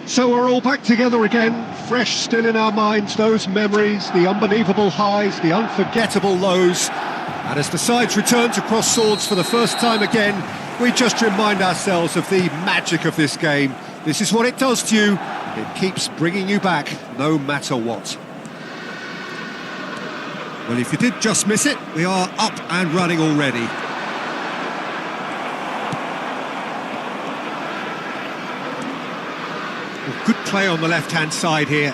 So we're all back together again, fresh still in our minds, those memories, the unbelievable highs, the unforgettable lows. And as the sides return to cross swords for the first time again, we just remind ourselves of the magic of this game. This is what it does to you. It keeps bringing you back, no matter what. Well, if you did just miss it, we are up and running already. Good play on the left-hand side here.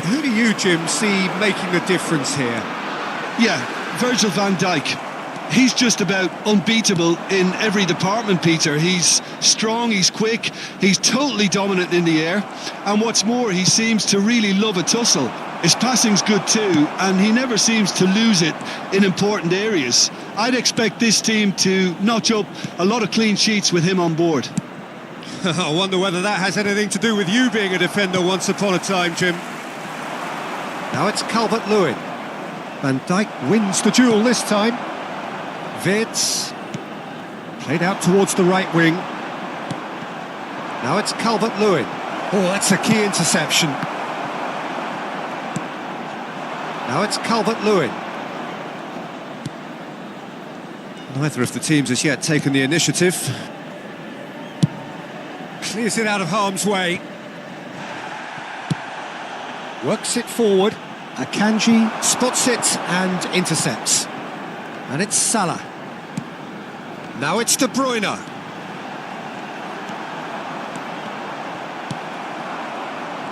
Who do you, Jim, see making the difference here? Yeah, Virgil van Dijk. He's just about unbeatable in every department, Peter. He's strong, he's quick, he's totally dominant in the air. And what's more, he seems to really love a tussle. His passing's good too, and he never seems to lose it in important areas. I'd expect this team to notch up a lot of clean sheets with him on board. I wonder whether that has anything to do with you being a defender once upon a time, Jim. Now it's Calvert-Lewin. Van Dijk wins the duel this time. Wirtz played out towards the right wing. Now it's Calvert-Lewin. Oh, that's a key interception. Now it's Calvert-Lewin. Neither of the teams has yet taken the initiative. Clears it out of harm's way. Works it forward. Akanji spots it and intercepts. And it's Salah. Now it's De Bruyne.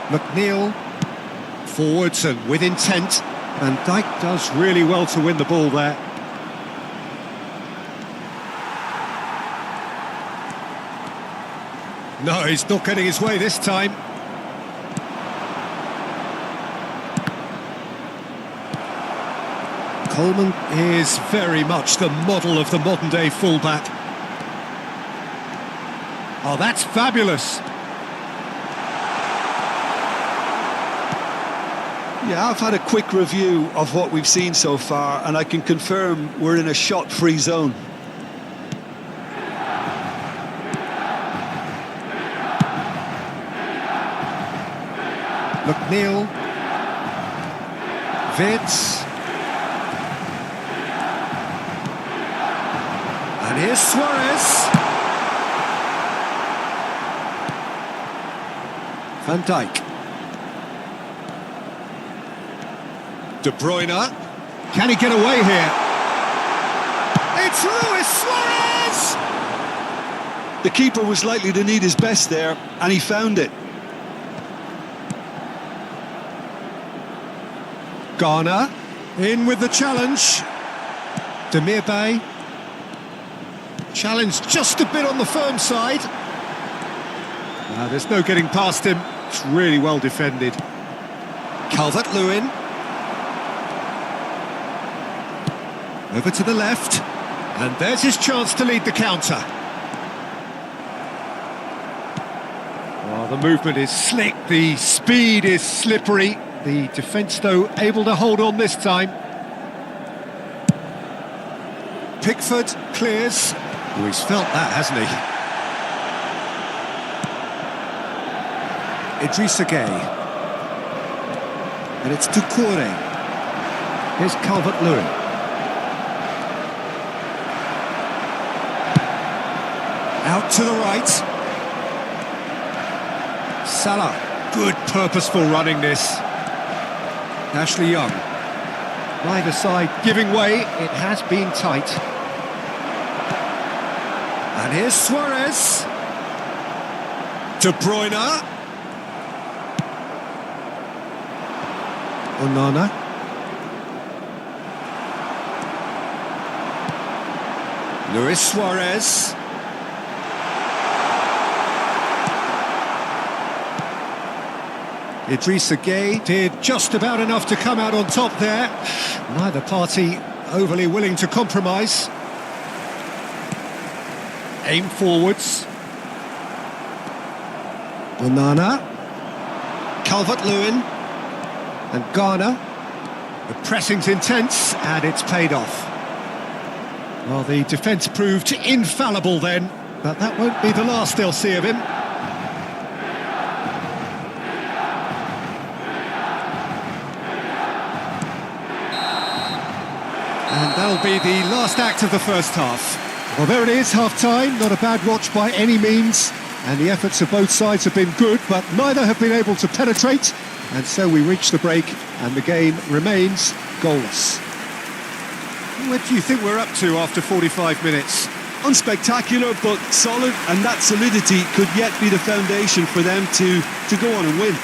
McNeil. Forwards and with intent. Van Dijk does really well to win the ball there. No, he's not getting his way this time. Coleman is very much the model of the modern-day fullback. Oh, that's fabulous. Yeah, I've had a quick review of what we've seen so far, and I can confirm we're in a shot-free zone. McNeil. Wirtz. And here's Suarez. Van Dijk. De Bruyne. Can he get away here? It's Luis Suarez! The keeper was likely to need his best there, and he found it. Garner in with the challenge. Demirbay. Challenge just a bit on the firm side. There's no getting past him. It's really well defended. Calvert-Lewin. Over to the left. And there's his chance to lead the counter. Oh, the movement is slick. The speed is slippery. The defence, though, able to hold on this time. Pickford clears. Oh, he's felt that, hasn't he? Idrissa Gueye. And it's Doucouré. Here's Calvert-Lewin. Out to the right. Salah. Good purposeful running this. Ashley Young. Neither side giving way. It has been tight. And here's Suarez. De Bruyne. Onana. Luis Suarez. Idrissa Gueye did just about enough to come out on top there. Neither party overly willing to compromise. Aim forwards. Onana. Calvert-Lewin. And Garner. The pressing's intense, and it's paid off. Well, the defence proved infallible then, but that won't be the last they'll see of him. And that'll be the last act of the first half. Well, there it is, half-time. Not a bad watch by any means. And the efforts of both sides have been good, but neither have been able to penetrate. And so we reach the break, and the game remains goalless. What do you think we're up to after 45 minutes? Unspectacular, but solid, and that solidity could yet be the foundation for them to go on and win.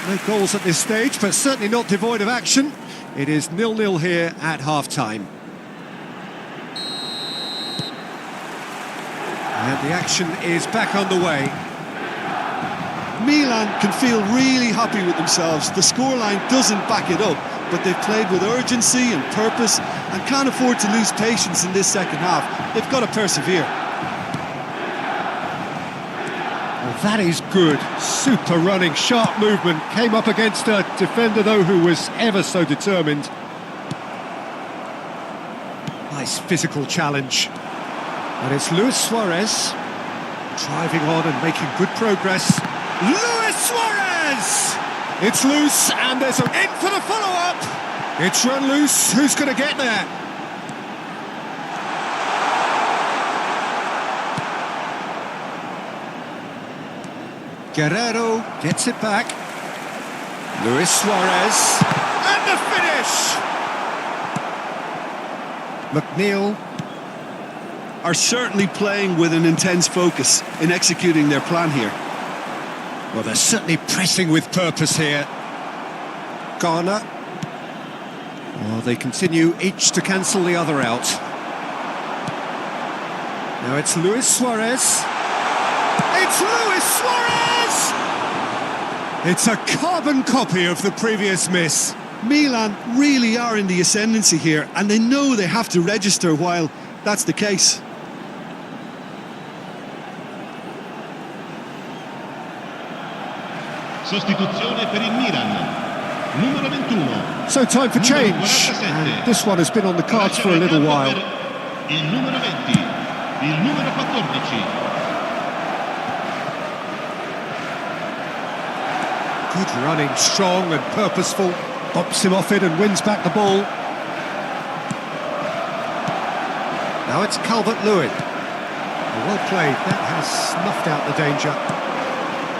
No goals at this stage, but certainly not devoid of action. It is 0-0 here at half-time. And the action is back on the way. Milan can feel really happy with themselves. The scoreline doesn't back it up, but they've played with urgency and purpose and can't afford to lose patience in this second half. They've got to persevere. Well, that is good. Super running, sharp movement. Came up against a defender, though, who was ever so determined. Nice physical challenge. And it's Luis Suarez driving on and making good progress. Luis Suarez! It's loose, and there's in for the follow-up. It's run loose. Who's going to get there? Guerrero gets it back. Luis Suarez. And the finish! McNeil are certainly playing with an intense focus in executing their plan here. Well, they're certainly pressing with purpose here. Garner. Well, they continue each to cancel the other out. Now it's Luis Suarez. It's Luis Suarez! It's a carbon copy of the previous miss. Milan really are in the ascendancy here, and they know they have to register while that's the case. Sostituzione per il Milan, numero 21. So time for change, and this one has been on the cards for a little while. Il numero 20, il numero 14. Good running, strong and purposeful. Bops him off it and wins back the ball. Now it's Calvert-Lewin. Well played, that has snuffed out the danger.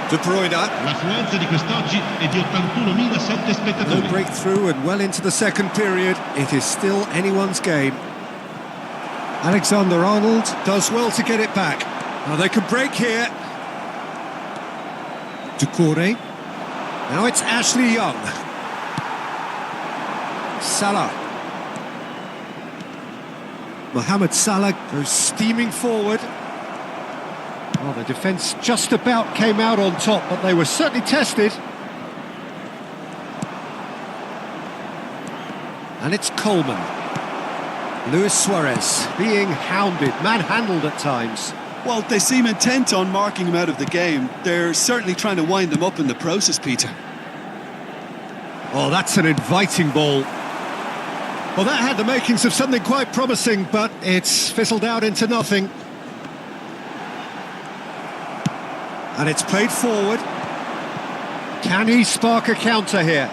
De Bruyne. L'affluenza di quest'oggi è di 81.007 spettatori. No breakthrough and well into the second period. It is still anyone's game. Alexander-Arnold does well to get it back. Now they can break here. Doucouré. Now it's Ashley Young. Salah. Mohamed Salah goes steaming forward. Well, the defence just about came out on top, but they were certainly tested. And it's Coleman. Luis Suarez being hounded, manhandled at times. Well, they seem intent on marking him out of the game. They're certainly trying to wind them up in the process, Peter. Oh, that's an inviting ball. Well, that had the makings of something quite promising, but it's fizzled out into nothing. And it's played forward. Can he spark a counter here?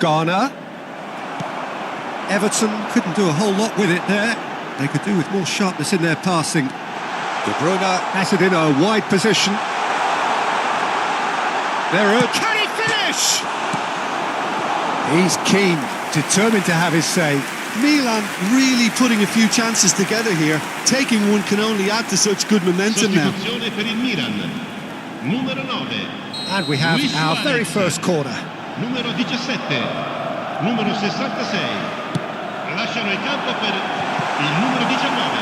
Garner. Everton couldn't do a whole lot with it there. They could do with more sharpness in their passing. De Bruyne has it in a wide position. Can he finish? He's keen, determined to have his say. Milan really putting a few chances together here. Taking one can only add to such good momentum now. Sostituzione per il Milan, numero 9. And we have Luis our Suarez. very first corner. Numero 17, numero 66. Lasciano il campo per il numero 19,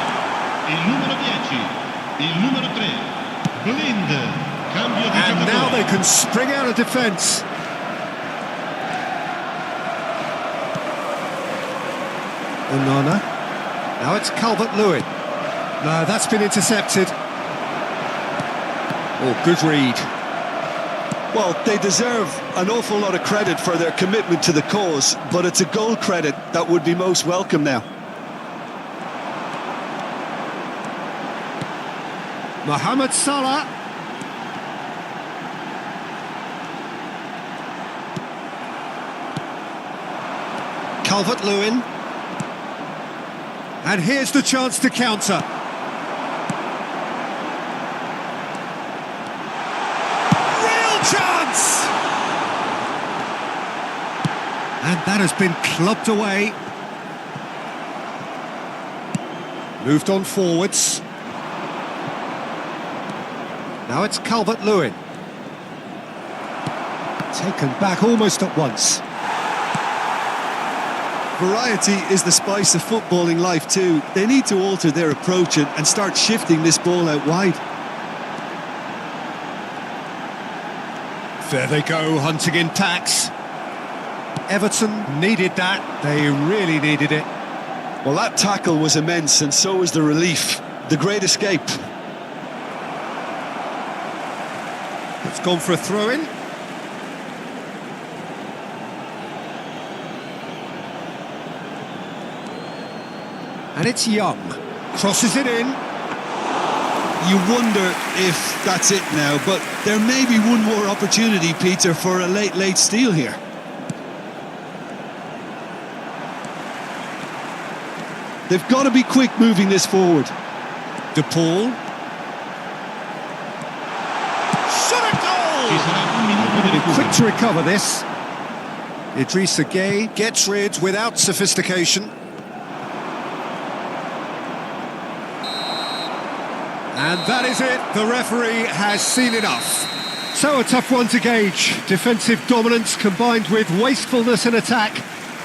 il numero 10, il numero 3. Blind, cambio di And now they giocatore. can spring out of defence. Onana. Now it's Calvert-Lewin. No, that's been intercepted. Oh, good read. Well, they deserve an awful lot of credit for their commitment to the cause, but it's a goal credit that would be most welcome now. Mohamed Salah. Calvert-Lewin. And here's the chance to counter. Real chance! And that has been clubbed away. Moved on forwards. Now it's Calvert-Lewin. Taken back almost at once. Variety is the spice of footballing life too. They need to alter their approach and start shifting this ball out wide. There they go, hunting in tacks. Everton needed that. They really needed it. Well, that tackle was immense, and so was the relief. The great escape. It's gone for a throw-in. And it's Young. Crosses it in. You wonder if that's it now, but there may be one more opportunity, Peter, for a late steal here. They've got to be quick moving this forward. De Paul. Shot a goal! Quick to recover this. Idrissa Gueye gets rid without sophistication. And that is it. The referee has seen enough. So a tough one to gauge. Defensive dominance combined with wastefulness in attack,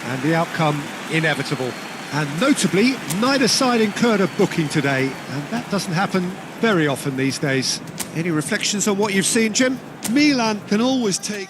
and the outcome inevitable. And notably, neither side incurred a booking today, and that doesn't happen very often these days. Any reflections on what you've seen, Jim? Milan can always take...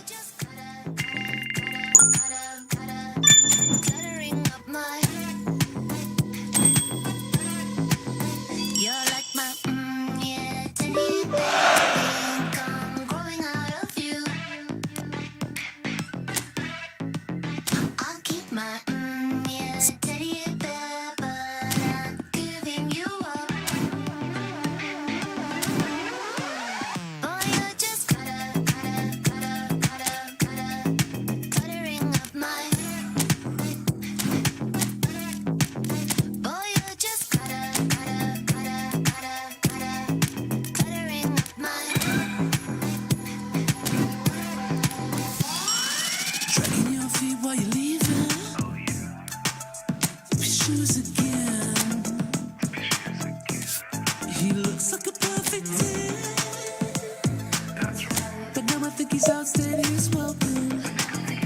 He looks like a perfect 10. But now I think he's outstanding, he's welcome. And you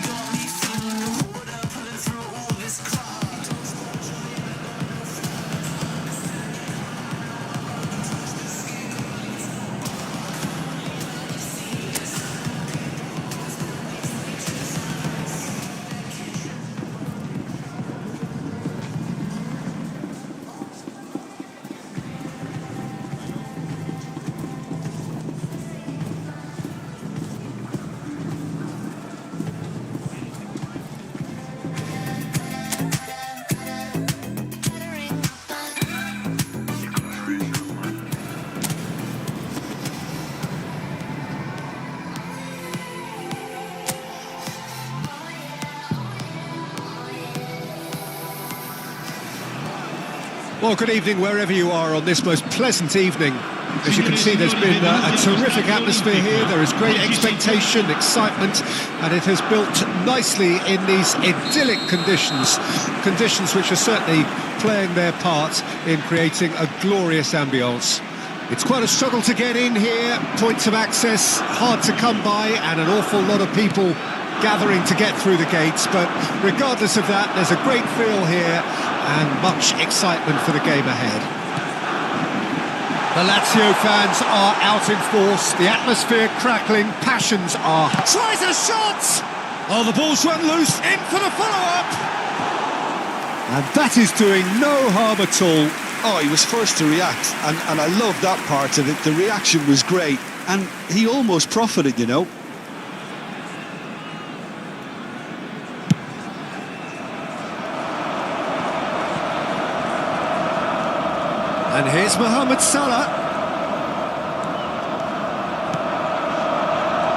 got me feeling the water pulling through all this cloud. Well, good evening wherever you are on this most pleasant evening. As you can see, there's been a terrific atmosphere here. There is great expectation, excitement, and it has built nicely in these idyllic conditions. Conditions which are certainly playing their part in creating a glorious ambience. It's quite a struggle to get in here, points of access hard to come by, and an awful lot of people gathering to get through the gates, but regardless of that, there's a great feel here and much excitement for the game ahead. The Lazio fans are out in force, the atmosphere crackling, passions are... Tries a shot! Oh, the ball's run loose, in for the follow-up! And that is doing no harm at all. Oh, he was first to react, and I love that part of it. The reaction was great, and he almost profited, you know. And here's Mohamed Salah.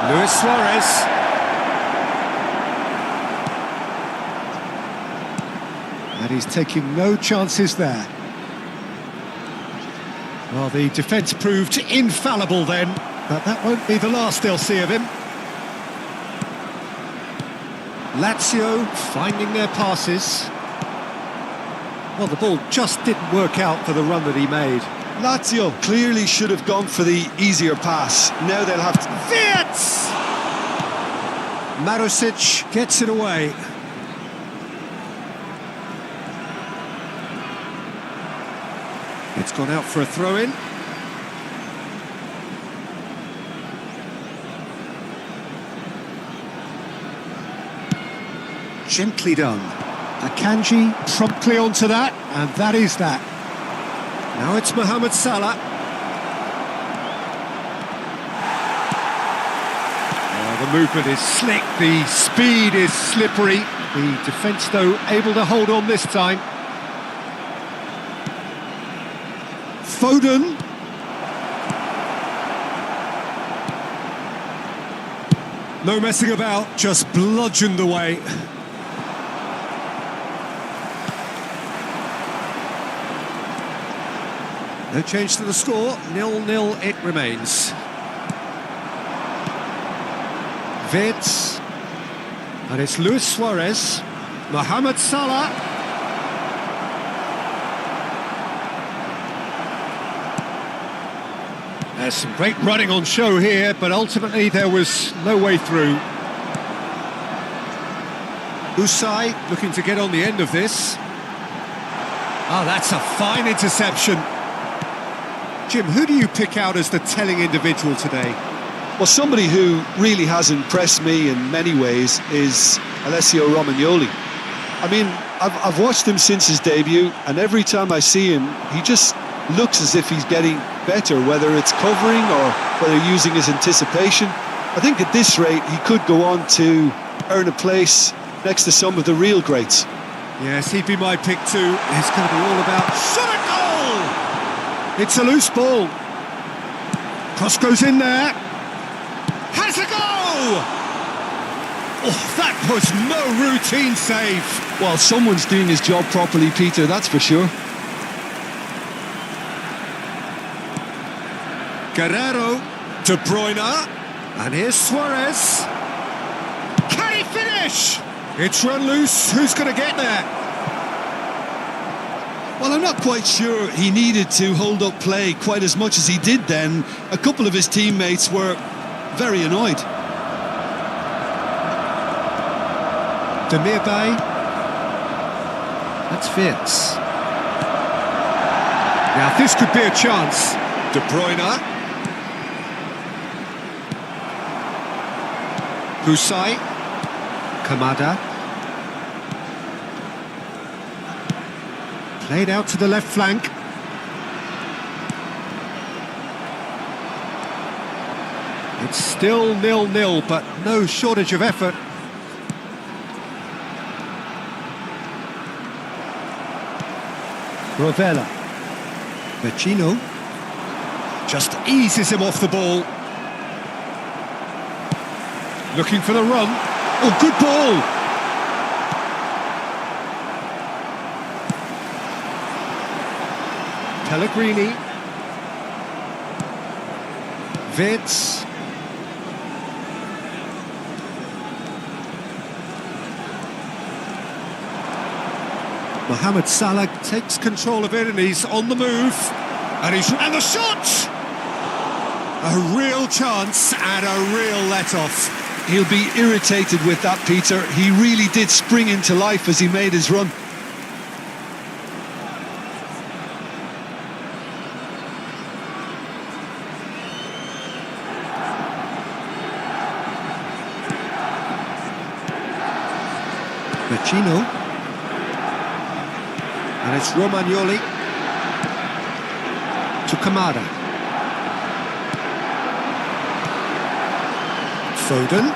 Luis Suarez. And he's taking no chances there. Well, the defence proved infallible then, but that won't be the last they'll see of him. Lazio finding their passes. Well, the ball just didn't work out for the run that he made. Lazio clearly should have gone for the easier pass. Now they'll have to... Wirtz! Marusic gets it away. It's gone out for a throw-in. Gently done. Akanji promptly onto that, and that is that. Now it's Mohamed Salah. The movement is slick, the speed is slippery. The defence, though, able to hold on this time. Foden. No messing about, just bludgeoned away. No change to the score, 0-0 it remains. Wirtz. And it's Luis Suarez. Mohamed Salah. There's some great running on show here, but ultimately there was no way through. Usai looking to get on the end of this. Oh, that's a fine interception. Jim, who do you pick out as the telling individual today? Well, somebody who really has impressed me in many ways is Alessio Romagnoli. I mean, I've watched him since his debut, and every time I see him, he just looks as if he's getting better, whether it's covering or whether using his anticipation. I think at this rate, he could go on to earn a place next to some of the real greats. Yes, he'd be my pick too. It's going to be all about shot a goal! It's a loose ball. Cross goes in there. Has a go! Oh, that was no routine save. Well, someone's doing his job properly, Peter, that's for sure. Guerrero, De Bruyne, and here's Suarez. Can he finish? It's run loose. Who's going to get there? Well, I'm not quite sure he needed to hold up play quite as much as he did then. A couple of his teammates were very annoyed. Demirbay. That's Wirtz. Now this could be a chance. De Bruyne. Usai. Kamada. Played out to the left flank. It's still 0-0, but no shortage of effort. Rovella. Vecino. Just eases him off the ball. Looking for the run. Oh, good ball! Pellegrini. Wirtz. Mohamed Salah takes control of it and he's on the move. And the shot! A real chance and a real let-off. He'll be irritated with that, Peter. He really did spring into life as he made his run. Vecino. And it's Romagnoli to Kamada. Foden.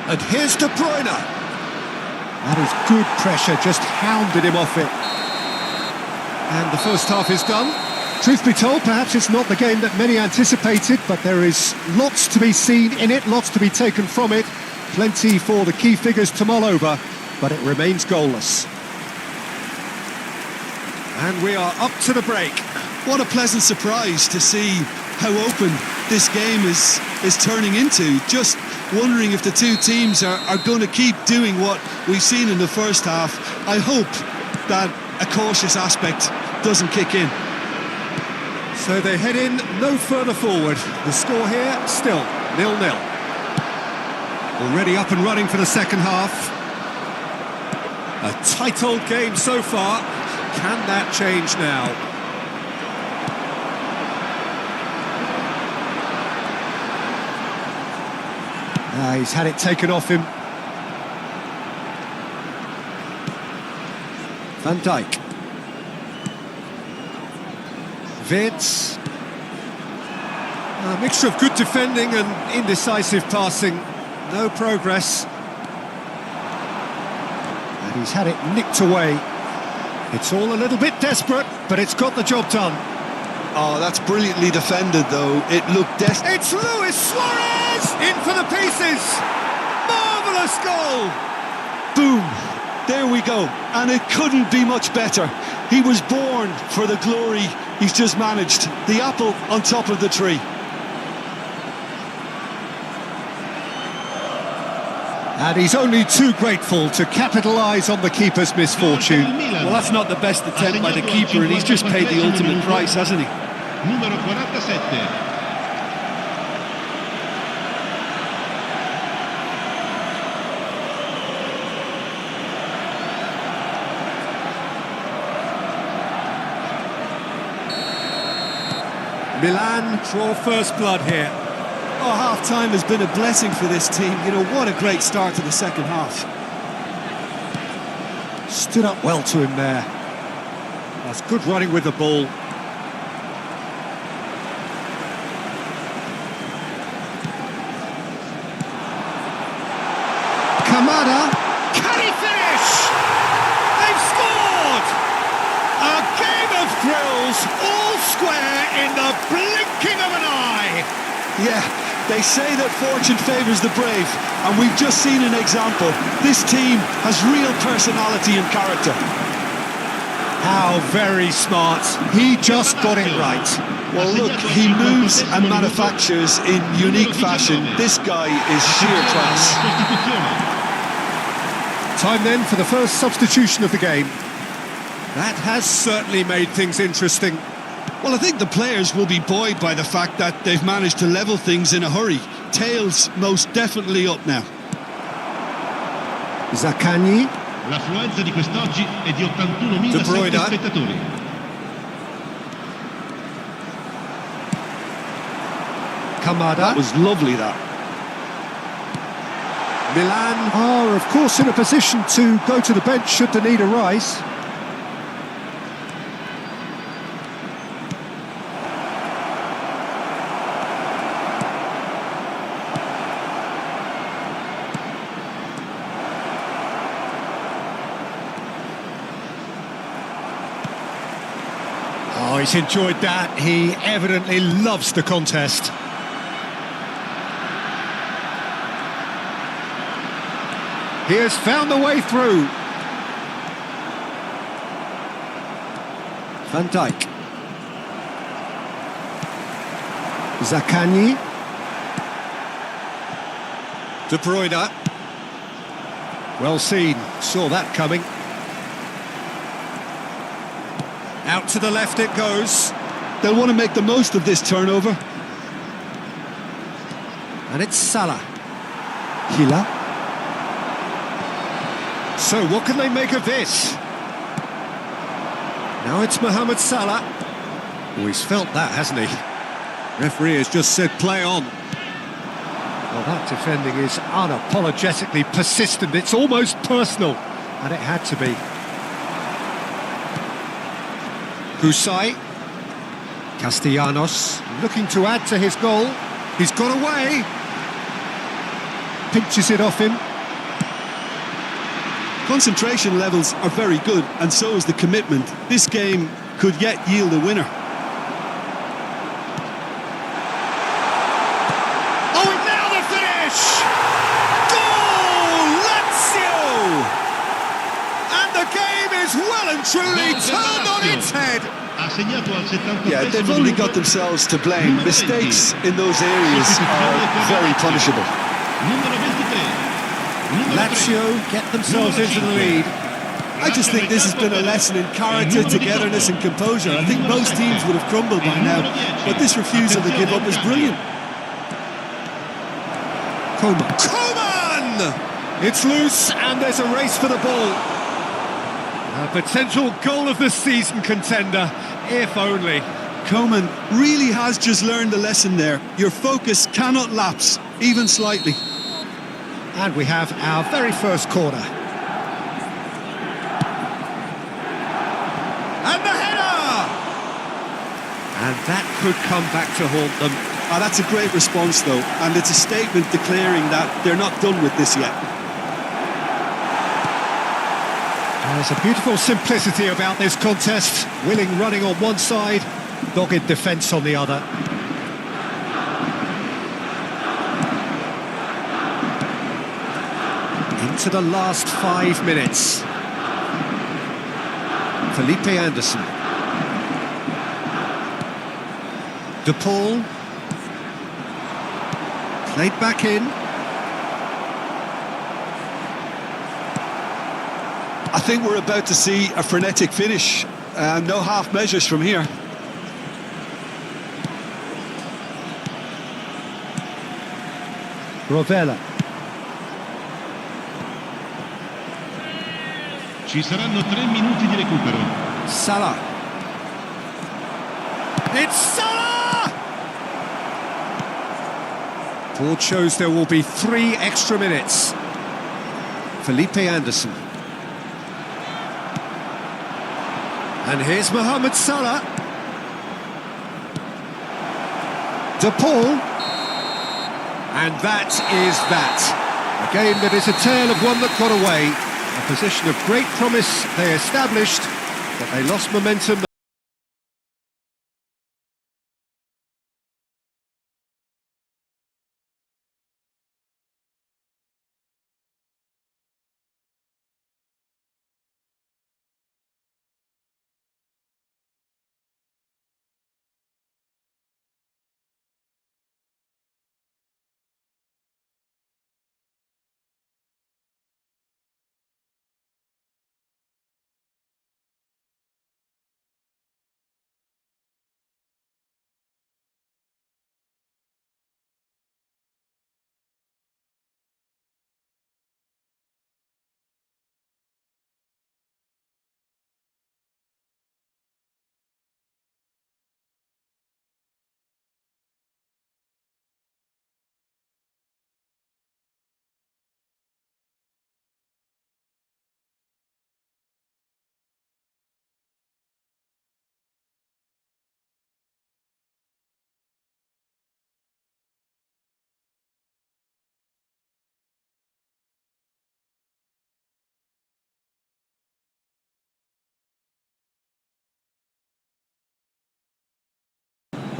And here's De Bruyne. That is good pressure, just hounded him off it. And the first half is done. Truth be told, perhaps it's not the game that many anticipated, but there is lots to be seen in it, lots to be taken from it. Plenty for the key figures to mull over, but it remains goalless. And we are up to the break. What a pleasant surprise to see how open this game is turning into. Just wondering if the two teams are going to keep doing what we've seen in the first half. I hope that a cautious aspect doesn't kick in. So they head in no further forward. The score here, still 0-0. Already up and running for the second half. A tight old game so far. Can that change now? He's had it taken off him. Van Dijk. Vids. A mixture of good defending and indecisive passing. No progress. And he's had it nicked away. It's all a little bit desperate, but it's got the job done. Oh, that's brilliantly defended, though. It looked desperate. It's Luis Suarez! In for the pieces! Marvellous goal! Boom! There we go. And it couldn't be much better. He was born for the glory he's just managed. The apple on top of the tree. And he's only too grateful to capitalise on the keeper's misfortune. Well, that's not the best attempt by the keeper, and he's just paid the ultimate price, hasn't he? Numero 47. Milan draw first blood here. Oh, half-time has been a blessing for this team. You know, what a great start to the second half. Stood up well to him there. That's good running with the ball. Kamada. Can he finish? They've scored! A game of thrills, all square in the blinking of an eye. Yeah, they say that fortune favours the brave, and we've just seen an example. This team has real personality and character. How very smart. He just got it right. Well, look, he moves and manufactures in unique fashion. This guy is sheer class. Time then for the first substitution of the game. That has certainly made things interesting. Well, I think the players will be buoyed by the fact that they've managed to level things in a hurry. Tails most definitely up now. Zaccagni. L'affluenza di quest'oggi è di 81.007 spettatori. Kamada. That was lovely, that. Milan are, of course, in a position to go to the bench should the need arise. Oh, he's enjoyed that. He evidently loves the contest. He has found the way through. Van Dijk. Zaccagni. De Bruyne. Well seen, saw that coming. Out to the left it goes. They'll want to make the most of this turnover. And it's Salah. Hila. So what can they make of this? Now it's Mohamed Salah. Oh, he's felt that, hasn't he? Referee has just said play on. Well, that defending is unapologetically persistent. It's almost personal, and it had to be. Husai. Castellanos looking to add to his goal. He's got away. Pinches it off him. Concentration levels are very good, and so is the commitment. This game could yet yield a winner. well and truly turned on its head. Ha segnato al 73esimo Yeah, they've only minuto. got themselves to blame. Numero 20. Mistakes in those areas are very punishable. Numero 23. Numero 3. Lazio get themselves into the lead. I just think this has been a lesson in character, togetherness and composure. I think most teams would have crumbled by now, but this refusal to give up is brilliant. Coman! It's loose and there's a race for the ball. A potential goal of the season contender, if only. Coman really has just learned the lesson there. Your focus cannot lapse, even slightly. And we have our very first corner. And the header! And that could come back to haunt them. That's a great response, though, and it's a statement declaring that they're not done with this yet. There's a beautiful simplicity about this contest. Willing running on one side, dogged defence on the other. Into the last 5 minutes. Felipe Anderson. De Paul. Played back in. I think we're about to see a frenetic finish. No half measures from here. Rovella. Ci saranno 3 minuti di recupero. Salah. It's Salah! Board shows there will be 3 extra minutes. Felipe Anderson. And here's Mohamed Salah. De Paul. And that is that. A game that is a tale of one that got away. A position of great promise they established, but they lost momentum.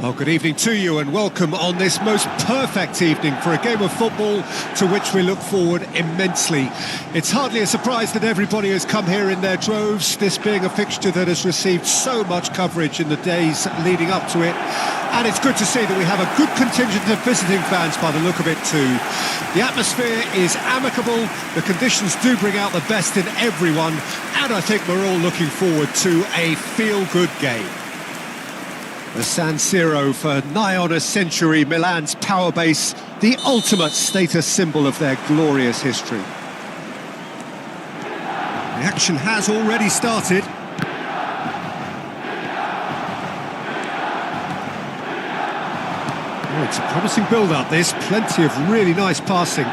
Well, good evening to you and welcome on this most perfect evening for a game of football to which we look forward immensely. It's hardly a surprise that everybody has come here in their droves, this being a fixture that has received so much coverage in the days leading up to it. And it's good to see that we have a good contingent of visiting fans by the look of it too. The atmosphere is amicable, the conditions do bring out the best in everyone, and I think we're all looking forward to a feel-good game. The San Siro for nigh on a century, Milan's power base, the ultimate status symbol of their glorious history. The action has already started. Oh, it's a promising build-up, this. Plenty of really nice passing.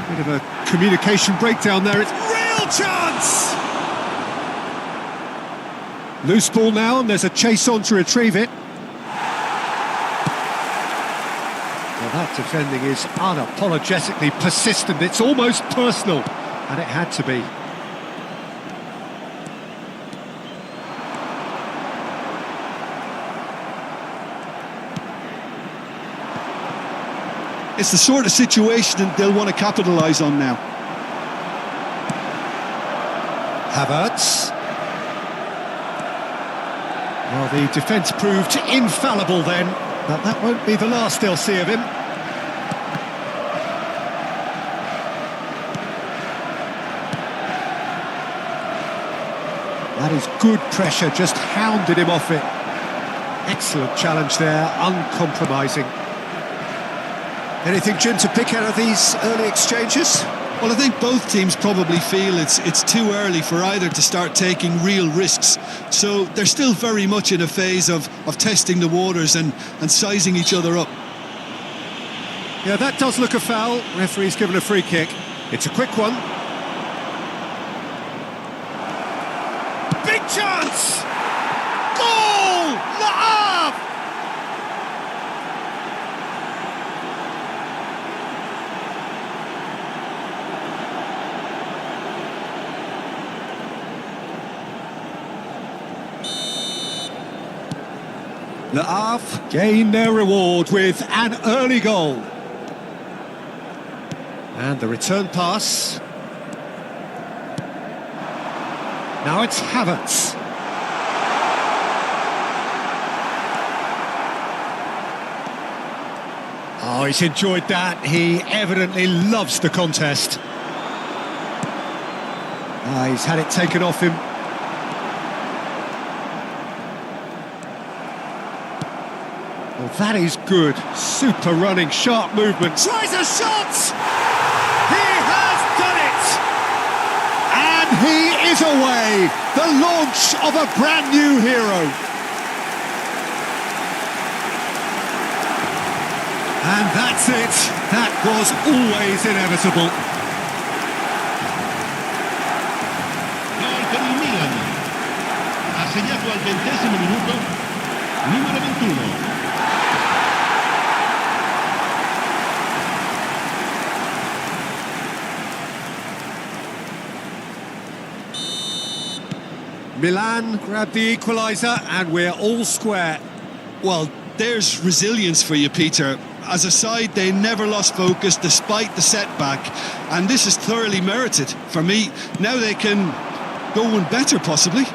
Bit of a communication breakdown there. It's real chance! Loose ball now, and there's a chase on to retrieve it. Well, that defending is unapologetically persistent. It's almost personal, and it had to be. It's the sort of situation they'll want to capitalise on now. Havertz. Well, the defence proved infallible then, but that won't be the last they'll see of him. That is good pressure, just hounded him off it. Excellent challenge there, uncompromising. Anything, Jim, to pick out of these early exchanges? Well, I think both teams probably feel it's too early for either to start taking real risks. So they're still very much in a phase of testing the waters and sizing each other up. Yeah, that does look a foul. Referee's given a free kick. It's a quick one. Big chance! Goal! Lobo! Le Havre gain their reward with an early goal. And the return pass. Now it's Havertz. Oh, he's enjoyed that. He evidently loves the contest. He's had it taken off him. Well, that is good. Super running, sharp movement. Tries a shot! He has done it! And he is away! The launch of a brand new hero. And that's it. That was always inevitable. Gol per il Milan. Ha segnato al 20° minuto numero 21. Milan grabbed the equaliser and we're all square. Well, there's resilience for you, Peter. As a side, they never lost focus despite the setback, and this is thoroughly merited. For me, now they can go one better, possibly.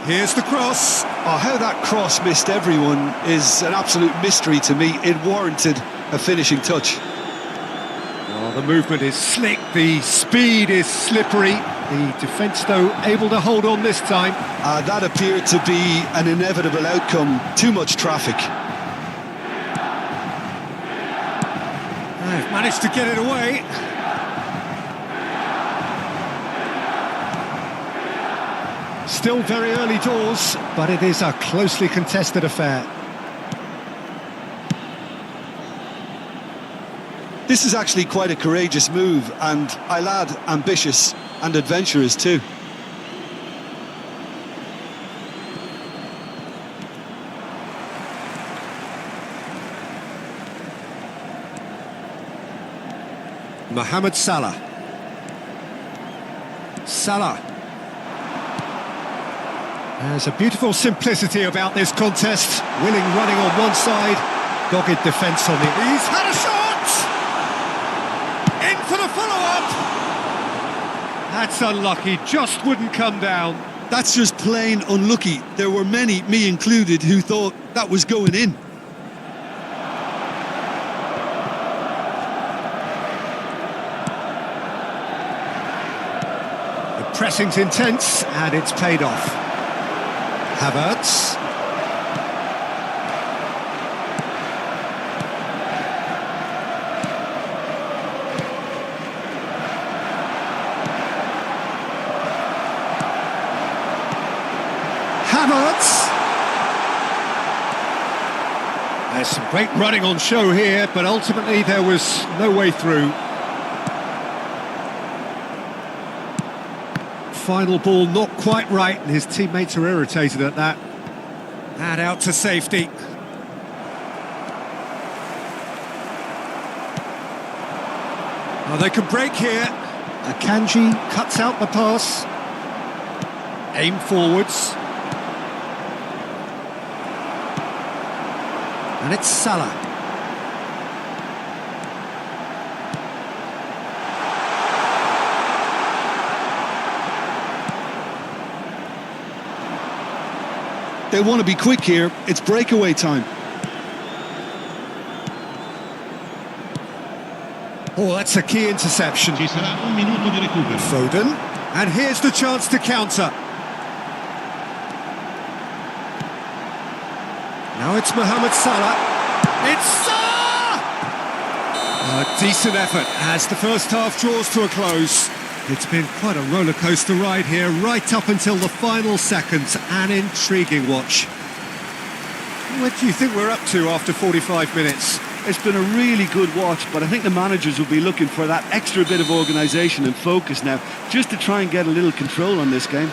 Here's the cross. Oh, how that cross missed everyone is an absolute mystery to me. It warranted a finishing touch. Oh, the movement is slick, the speed is slippery. The defence, though, able to hold on this time. That appeared to be an inevitable outcome. Too much traffic. They've managed to get it away. Still very early doors, but it is a closely contested affair. This is actually quite a courageous move, and I'll add ambitious and adventurous too. Mohamed Salah. Salah. There's a beautiful simplicity about this contest. Willing running on one side, dogged defence on the... He's had a shot! In for the follow-up! That's unlucky, just wouldn't come down. That's just plain unlucky. There were many, me included, who thought that was going in. The pressing's intense, and it's paid off. Havertz. Havertz. There's some great running on show here, but ultimately there was no way through. Final ball not quite right, and his teammates are irritated at that. And out to safety. Oh, they can break here. Akanji cuts out the pass. Aim forwards. And it's Salah. They want to be quick here. It's breakaway time. Oh, that's a key interception. Ci sarà un minuto di recupero. Foden. And here's the chance to counter. Now it's Mohamed Salah. It's Salah! A decent effort as the first half draws to a close. It's been quite a roller coaster ride here, right up until the final seconds. An intriguing watch. What do you think we're up to after 45 minutes? It's been a really good watch, but I think the managers will be looking for that extra bit of organisation and focus now, just to try and get a little control on this game.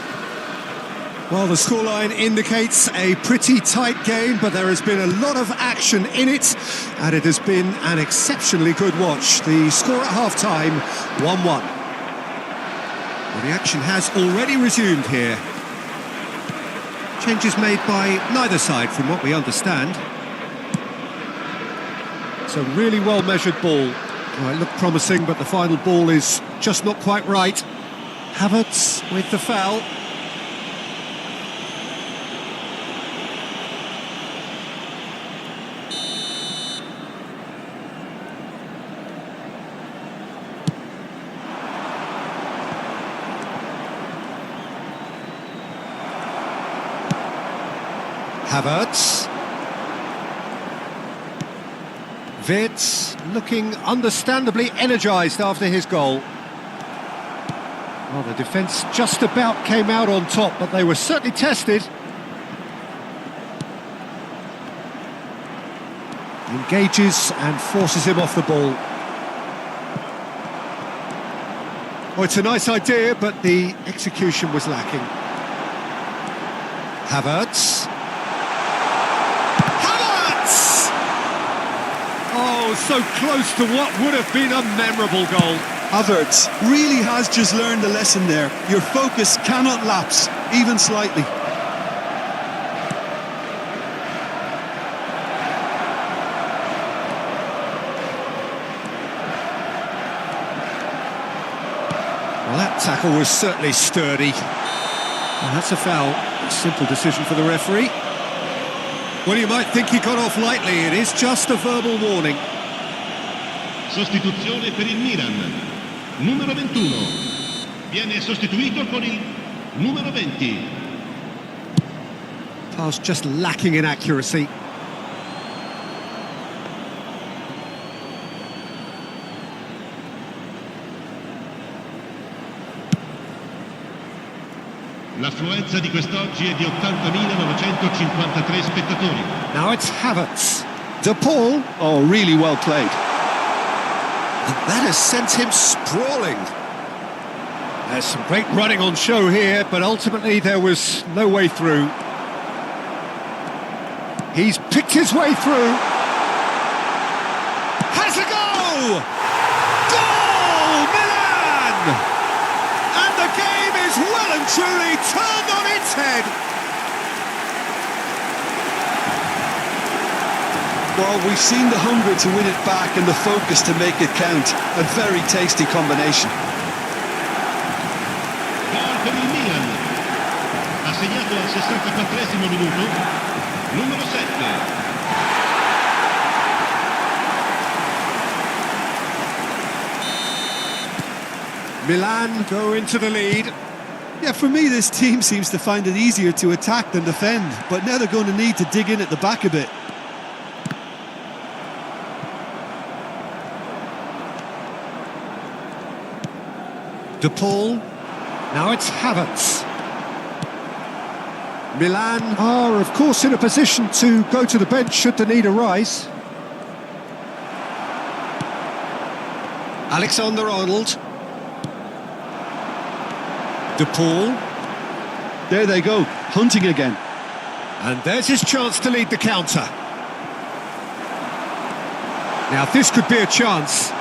Well, the scoreline indicates a pretty tight game, but there has been a lot of action in it, and it has been an exceptionally good watch. The score at half-time, 1-1. Well, the action has already resumed here. Changes made by neither side, from what we understand. It's a really well-measured ball. Well, it looked promising, but the final ball is just not quite right. Havertz with the foul. Havertz. Wirtz looking understandably energised after his goal. Well, the defence just about came out on top, but they were certainly tested. Engages and forces him off the ball. Oh, it's a nice idea, but the execution was lacking. Havertz. Oh, so close to what would have been a memorable goal. Havertz really has just learned a lesson there. Your focus cannot lapse, even slightly. Well, that tackle was certainly sturdy. Well, that's a foul. A simple decision for the referee. Well, you might think he got off lightly. It is just a verbal warning. Sostituzione per il Milan. Numero 21. Viene sostituito con il numero 20. Pass just lacking in accuracy. L'affluenza di quest'oggi è di 80.953 spettatori. Now it's Havertz. De Paul. Oh, really well played. And that has sent him sprawling. There's some great running on show here, but ultimately there was no way through. He's picked his way through. Has a go! Goal! Milan! And the game is well and truly turned on its head. Well, we've seen the hunger to win it back and the focus to make it count. A very tasty combination. Gol per il Milan. Ha segnato al 64esimo minuto. Numero 7. Milan go into the lead. Yeah, for me, this team seems to find it easier to attack than defend, but now they're going to need to dig in at the back a bit. De Paul. Now it's Havertz. Milan are, of course, in a position to go to the bench should the need arise. Alexander-Arnold. De Paul. There they go, hunting again. And there's his chance to lead the counter. Now, this could be a chance.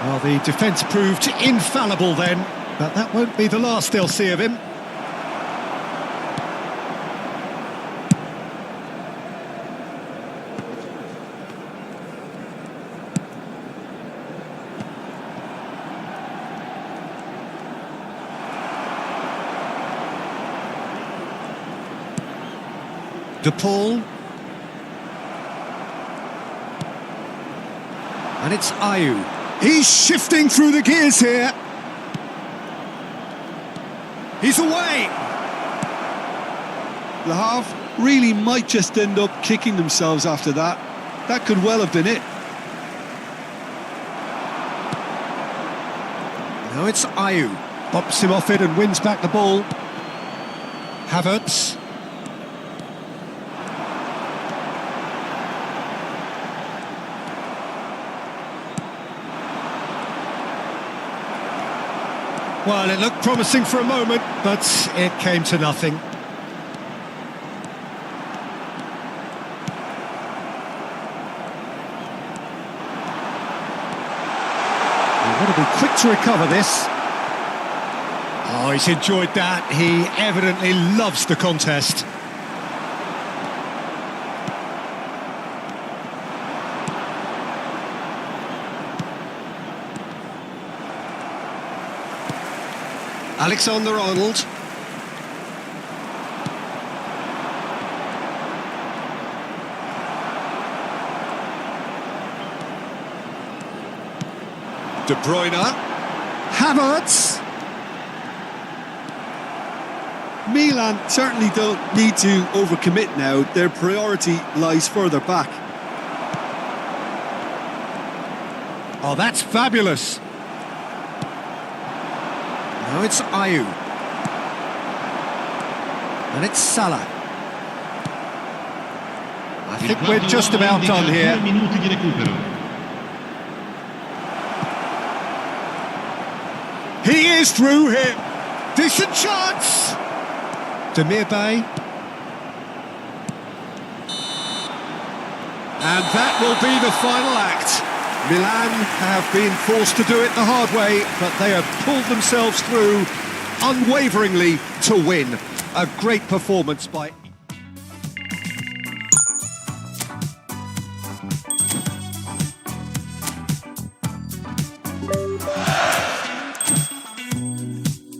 Well, the defence proved infallible then, but that won't be the last they'll see of him. De Paul. And it's Ayew. He's shifting through the gears here. He's away. Le Havre really might just end up kicking themselves after that. That could well have been it. Now it's Ayew. Bops him off it and wins back the ball. Havertz. Well, it looked promising for a moment, but it came to nothing. You've got to be quick to recover this. Oh, he's enjoyed that. He evidently loves the contest. Alexander-Arnold. De Bruyne. Havertz. Milan certainly don't need to overcommit now. Their priority lies further back. Oh, that's fabulous. Now it's Ayew. And it's Salah. I think we're just about done here. He is through here. Decent chance. Demir Bay. And that will be the final act. Milan have been forced to do it the hard way, but they have pulled themselves through unwaveringly to win. A great performance by...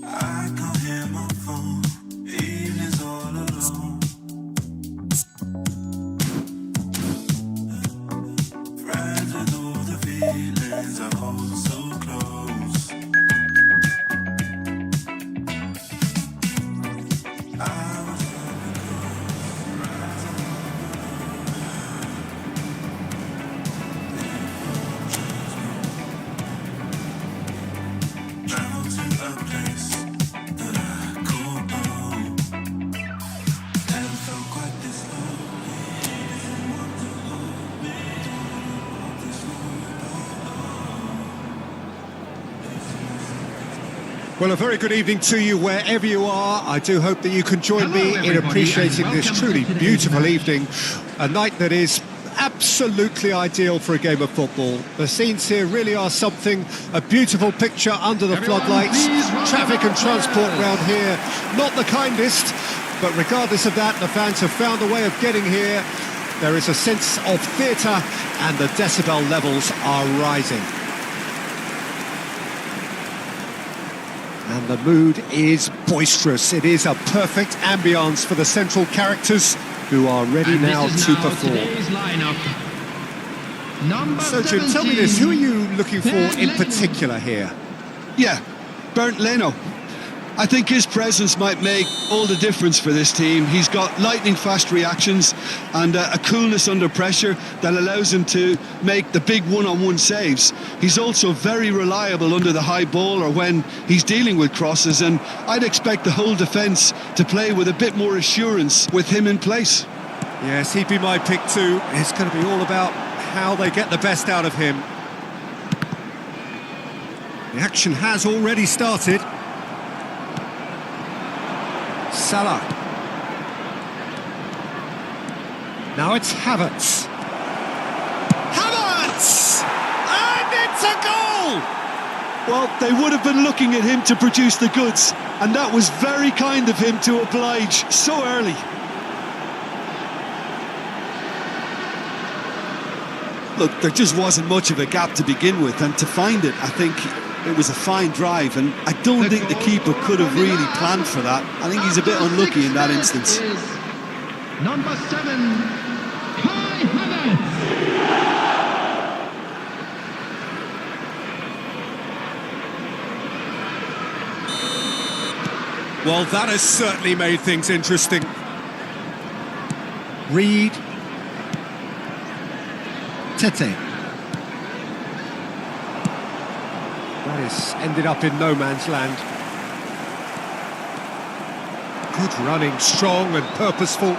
I can't hear my phone, evenings all alone. Friends with all the feelings I hold so close. I was travel to a place that I call home. Never felt quite this lonely. Didn't want to hold me. Didn't want this Well, a very good evening to you wherever you are. I do hope that you can join me in appreciating this truly beautiful evening. A night that is absolutely ideal for a game of football. The scenes here really are something, a beautiful picture under the floodlights. Traffic and transport around here, not the kindest, but regardless of that, the fans have found a way of getting here. There is a sense of theatre and the decibel levels are rising. And the mood is boisterous. It is a perfect ambience for the central characters who are ready now to perform. So, Jim, tell me this, who are you looking for in particular here? Yeah, Bernd Leno. I think his presence might make all the difference for this team. He's got lightning-fast reactions and a coolness under pressure that allows him to make the big one-on-one saves. He's also very reliable under the high ball or when he's dealing with crosses, and I'd expect the whole defence to play with a bit more assurance with him in place. Yes, he'd be my pick too. It's going to be all about how they get the best out of him. The action has already started. Salah. Now it's Havertz. Havertz! And it's a goal! Well, they would have been looking at him to produce the goods, and that was very kind of him to oblige so early. Look, there just wasn't much of a gap to begin with, and to find it, I think it was a fine drive, and I don't think the keeper could have really planned for that. I think he's a bit unlucky in that instance. Number 7, Kai Havertz. Well, that has certainly made things interesting. Reed. Tete. That has ended up in no man's land. Good running, strong and purposeful.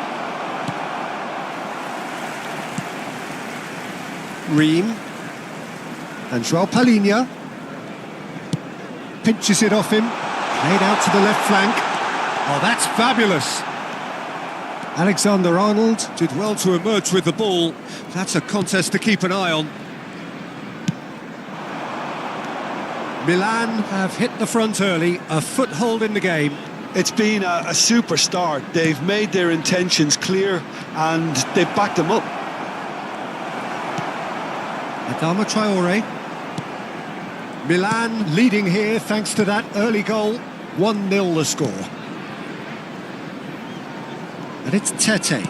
Ream. And João Palhinha. Pinches it off him. Played out to the left flank. Oh, that's fabulous. Alexander-Arnold did well to emerge with the ball. That's a contest to keep an eye on. Milan have hit the front early, a foothold in the game. It's been a super start. They've made their intentions clear and they've backed them up. Adama Traore. Milan leading here thanks to that early goal. 1-0 the score. And it's Tete.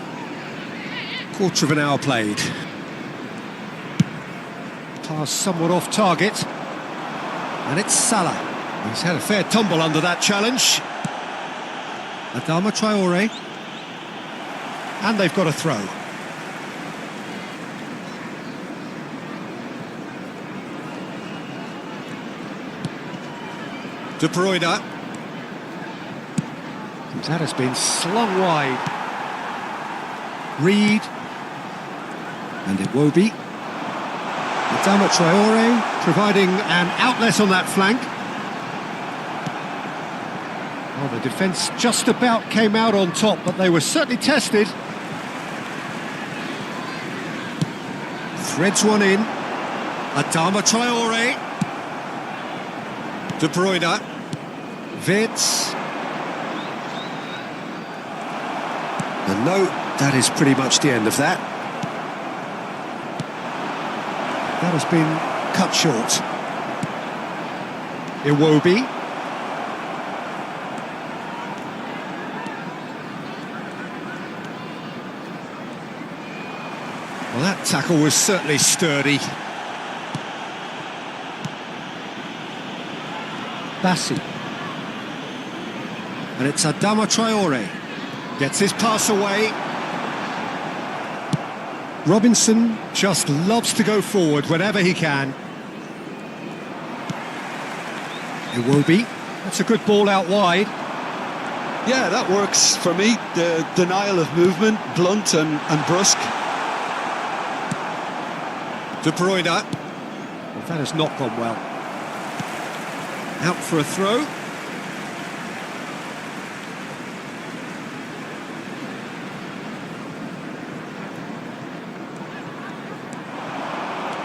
Quarter of an hour played. Pass somewhat off target. And it's Salah. He's had a fair tumble under that challenge. Adama Traore. And they've got a throw. De Bruyne. That has been slung wide. Reed. And Iwobi. Adama Traore providing an outlet on that flank. Well, the defence just about came out on top, but they were certainly tested. Threads one in. Adama Traore. De Bruyne. Wirtz. And no, that is pretty much the end of that. That has been cut short. Iwobi. Well, that tackle was certainly sturdy. Bassi. And it's Adama Traore. Gets his pass away. Robinson just loves to go forward whenever he can. Iwobi. That's a good ball out wide. Yeah, that works for me. The denial of movement, blunt and brusque. De Bruyne. Well, that has not gone well. Out for a throw.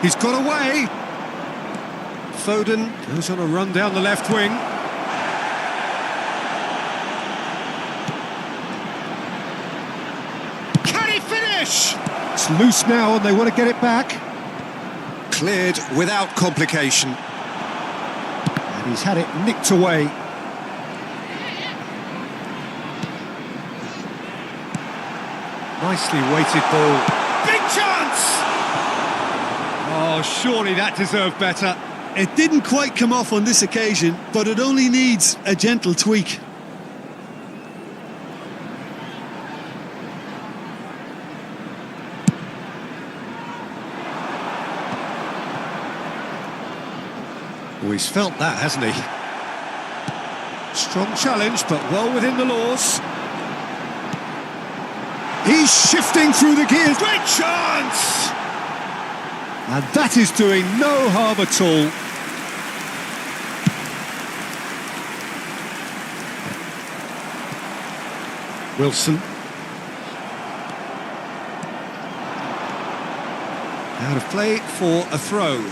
He's got away. Foden goes on a run down the left wing. Can he finish? It's loose now and they want to get it back. Cleared without complication. And he's had it nicked away. Nicely weighted ball. Big chance! Oh, surely that deserved better. It didn't quite come off on this occasion, but it only needs a gentle tweak. Oh, he's felt that, hasn't he? Strong challenge, but well within the laws. He's shifting through the gears. Great chance! And that is doing no harm at all. Wilson. Out of play for a throw.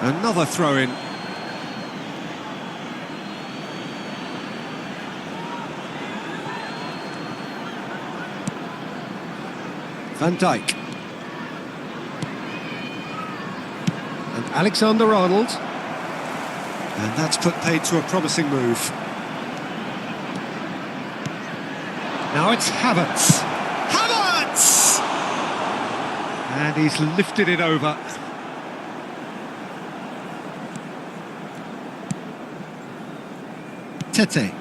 Another throw-in. Van Dijk. And Alexander-Arnold. And that's put paid to a promising move. Now it's Havertz. Havertz! And he's lifted it over. Tete.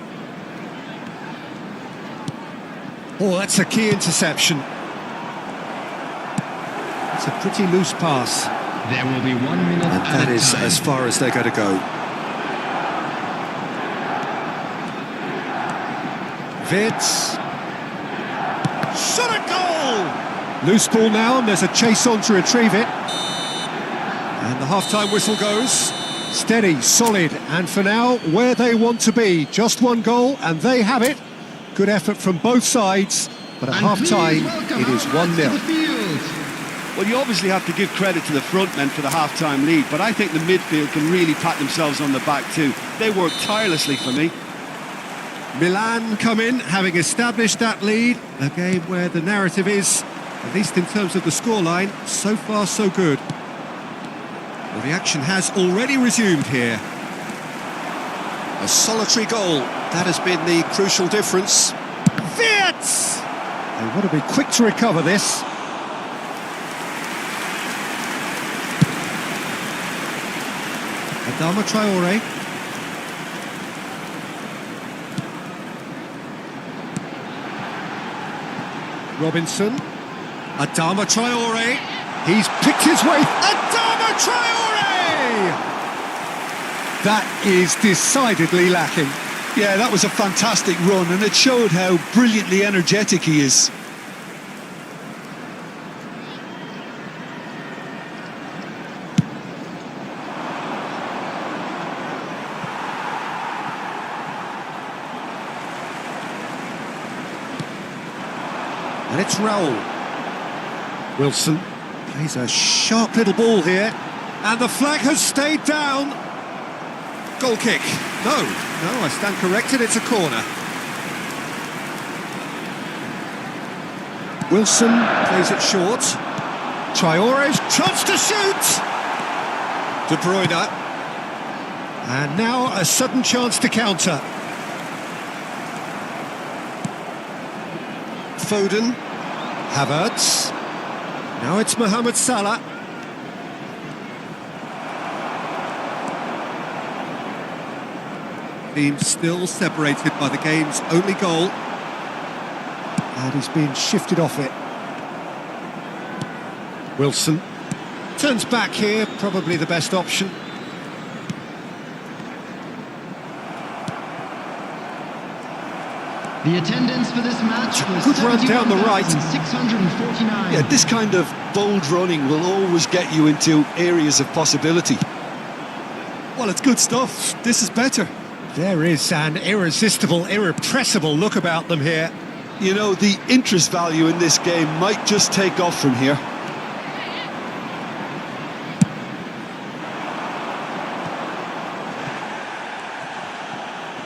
Oh, that's a key interception. It's a pretty loose pass. There will be 1 minute And that added is time. as far as they're going to go. Wirtz. Shot a goal! Loose ball now, and there's a chase on to retrieve it. And the half-time whistle goes. Steady, solid, and for now, where they want to be. Just one goal, and they have it. Good effort from both sides, but at And half-time, please welcome it is Havertz to 1-0. the field. Well, you obviously have to give credit to the front men for the half-time lead, but I think the midfield can really pat themselves on the back too. They worked tirelessly for me. Milan come in, having established that lead. A game where the narrative is, at least in terms of the scoreline, so far so good. Well, the action has already resumed here. A solitary goal, that has been the crucial difference. Wirtz! They want to be quick to recover this. Adama Traore. Robinson. Adama Traore. He's picked his way. Adama Traore! That is decidedly lacking. Yeah, that was a fantastic run, and it showed how brilliantly energetic he is. And it's Raul. Wilson plays a sharp little ball here. And the flag has stayed down. Goal kick. No, I stand corrected, it's a corner. Wilson plays it short. Traore's chance to shoot. De Bruyne. And now a sudden chance to counter. Foden. Havertz. Now it's Mohamed Salah. Team still separated by the game's only goal. And he's been shifted off it. Wilson turns back here, probably the best option. The attendance for this match was Good run down the right. 649. Yeah, this kind of bold running will always get you into areas of possibility. Well, it's good stuff. This is better. There is an irresistible, irrepressible look about them here. You know, the interest value in this game might just take off from here.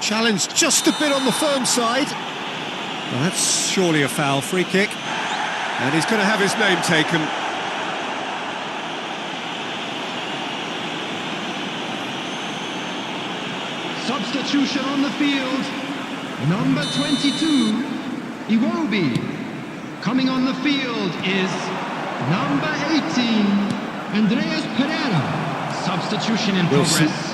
Challenge just a bit on the firm side. Well, that's surely a foul, free kick. And he's going to have his name taken. Substitution on the field. Number 22, Iwobi. Coming on the field is number 18, Andreas Pereira. Substitution in Wilson. progress.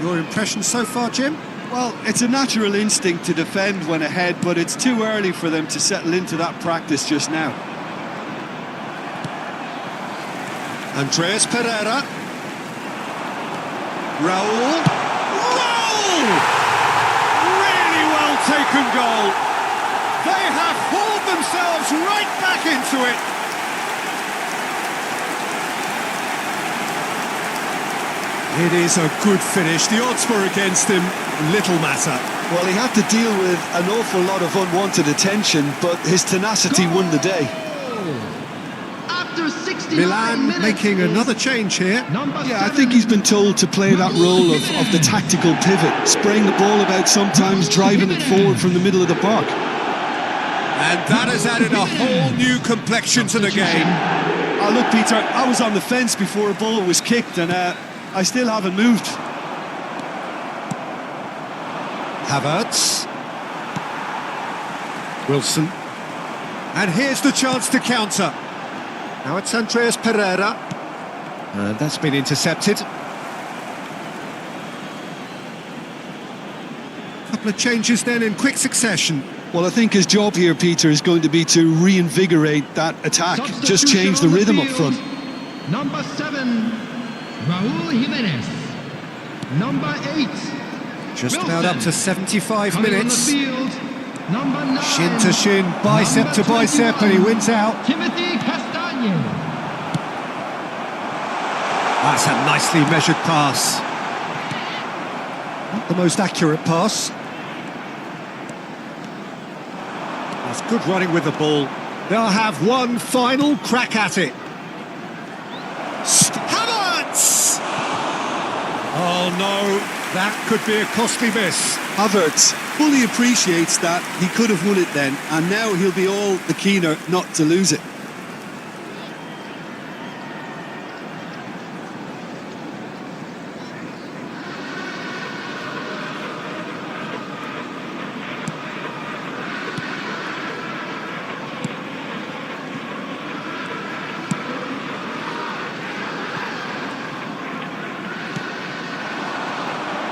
Your impression so far, Jim? Well, it's a natural instinct to defend when ahead, but it's too early for them to settle into that practice just now. Andreas Pereira. Raul. Raul! Really well taken goal. They have hauled themselves right back into it. It is a good finish. The odds were against him. Little matter. Well, he had to deal with an awful lot of unwanted attention, but his tenacity won the day. After 69 Milan minutes making is another change here. number Yeah, I 7, think he's been told to play that role of the tactical pivot, spraying the ball about sometimes, driving it forward from the middle of the park. And that has added a whole new complexion to the game. Oh, look, Peter, I was on the fence before a ball was kicked, and I still haven't moved. Havertz. Wilson. And here's the chance to counter. Now it's Andreas Pereira. And that's been intercepted. Couple of changes then in quick succession. Well, I think his job here, Peter, is going to be to reinvigorate that attack. Just change the rhythm up front. Number 7, Raúl Jiménez. Number 8, Just Wilson. about up to 75 Coming minutes. on the field, number 9, Shin to shin, bicep number to bicep, 21, and he wins out. Timothy Castagne. That's a nicely measured pass. Not the most accurate pass. That's good running with the ball. They'll have one final crack at it. Havertz! Oh no, that could be a costly miss. Havertz fully appreciates that he could have won it then, and now he'll be all the keener not to lose it.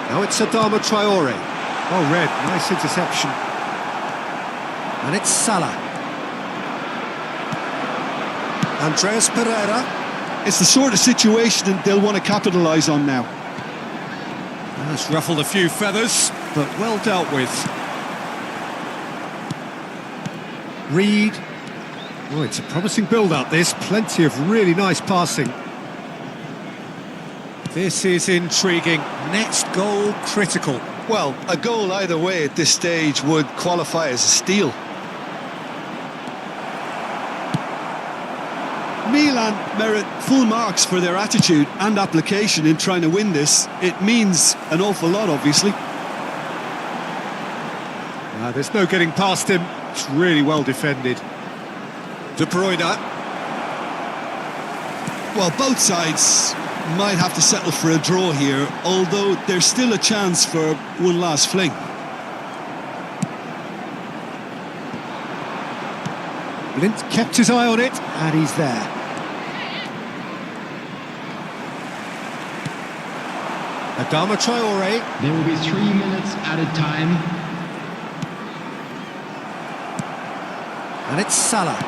Now it's Adama Traore. Oh, red, nice interception. And it's Salah. Andreas Pereira. It's the sort of situation that they'll want to capitalise on now. That's ruffled a few feathers, but well dealt with. Reed. Oh, it's a promising build-up, this. Plenty of really nice passing. This is intriguing. Next goal critical. Well, a goal either way at this stage would qualify as a steal. Milan merit full marks for their attitude and application in trying to win this. It means an awful lot, obviously. There's no getting past him. It's really well defended. De Bruyne. Well, both sides might have to settle for a draw here, although there's still a chance for one last fling. Blint kept his eye on it, and he's there. Adama Traore. There will be 3 minutes added time. And it's Salah.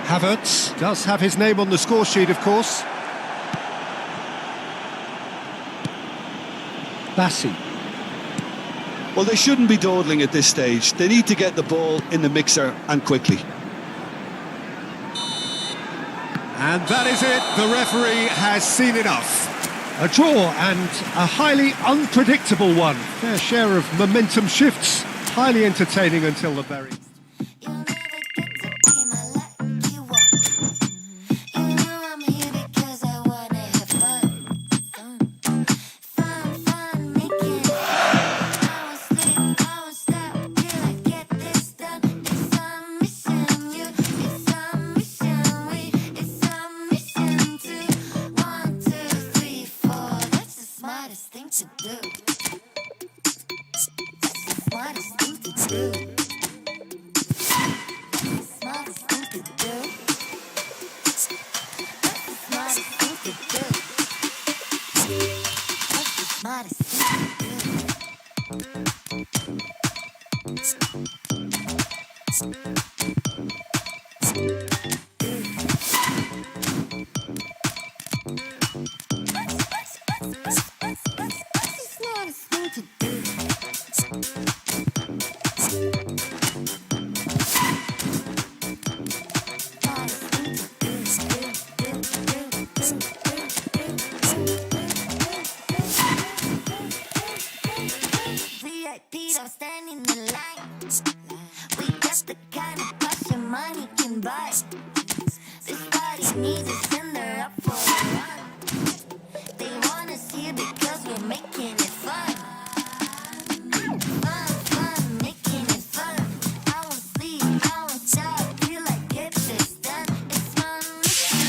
Havertz does have his name on the score sheet, of course. Bassi. Well, they shouldn't be dawdling at this stage. They need to get the ball in the mixer and quickly. And that is it. The referee has seen enough. A draw and a highly unpredictable one. Fair share of momentum shifts. Highly entertaining until the very... You'll never get to be my lucky one. You know I'm here because I wanna have fun. Fun, making it fun. I won't sleep, I won't stop till I get this done. It's our mission, you. It's our mission, we. It's our mission to 1, 2, 3, 4. That's the smartest thing to do. That's the smartest thing to do. Smartest thing to do. That's the smartest thing to do. That's the smartest thing to Smartest thing to do. VIP, don't stand in the line. We got the kind of passion money can buy. This party needs a sender up for a run. They wanna see it because we're making it fun. Fun, making it fun. I won't sleep, I won't stop till I get this done. It's my mission,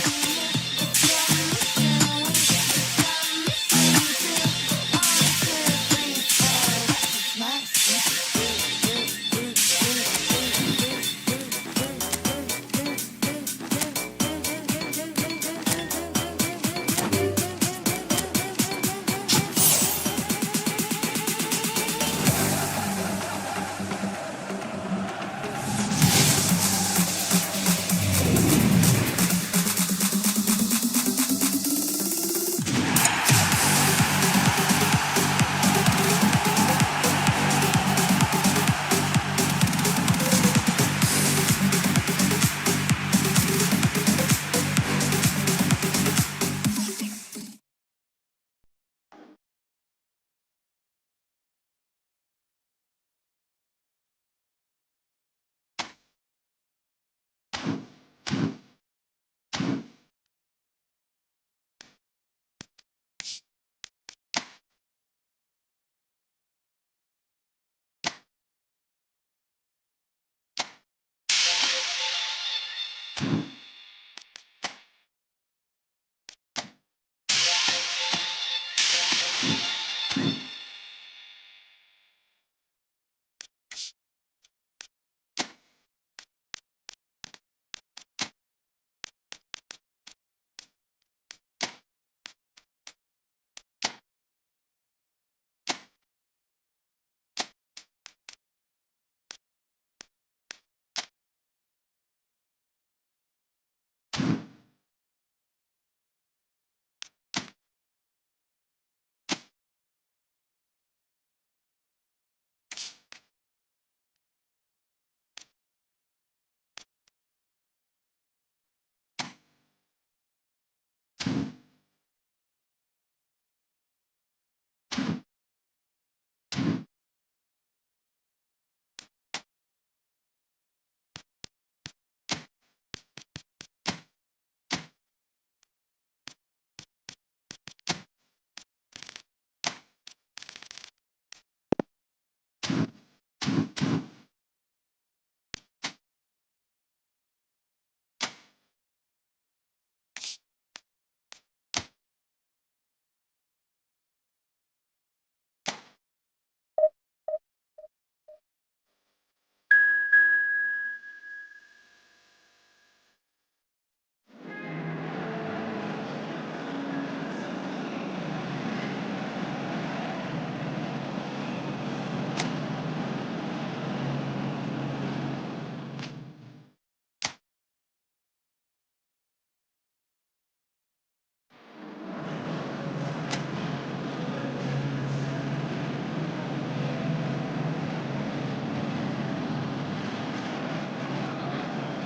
it's your mission, it's our mission to 1, 2, 3, 4. That's the smartest thing to do.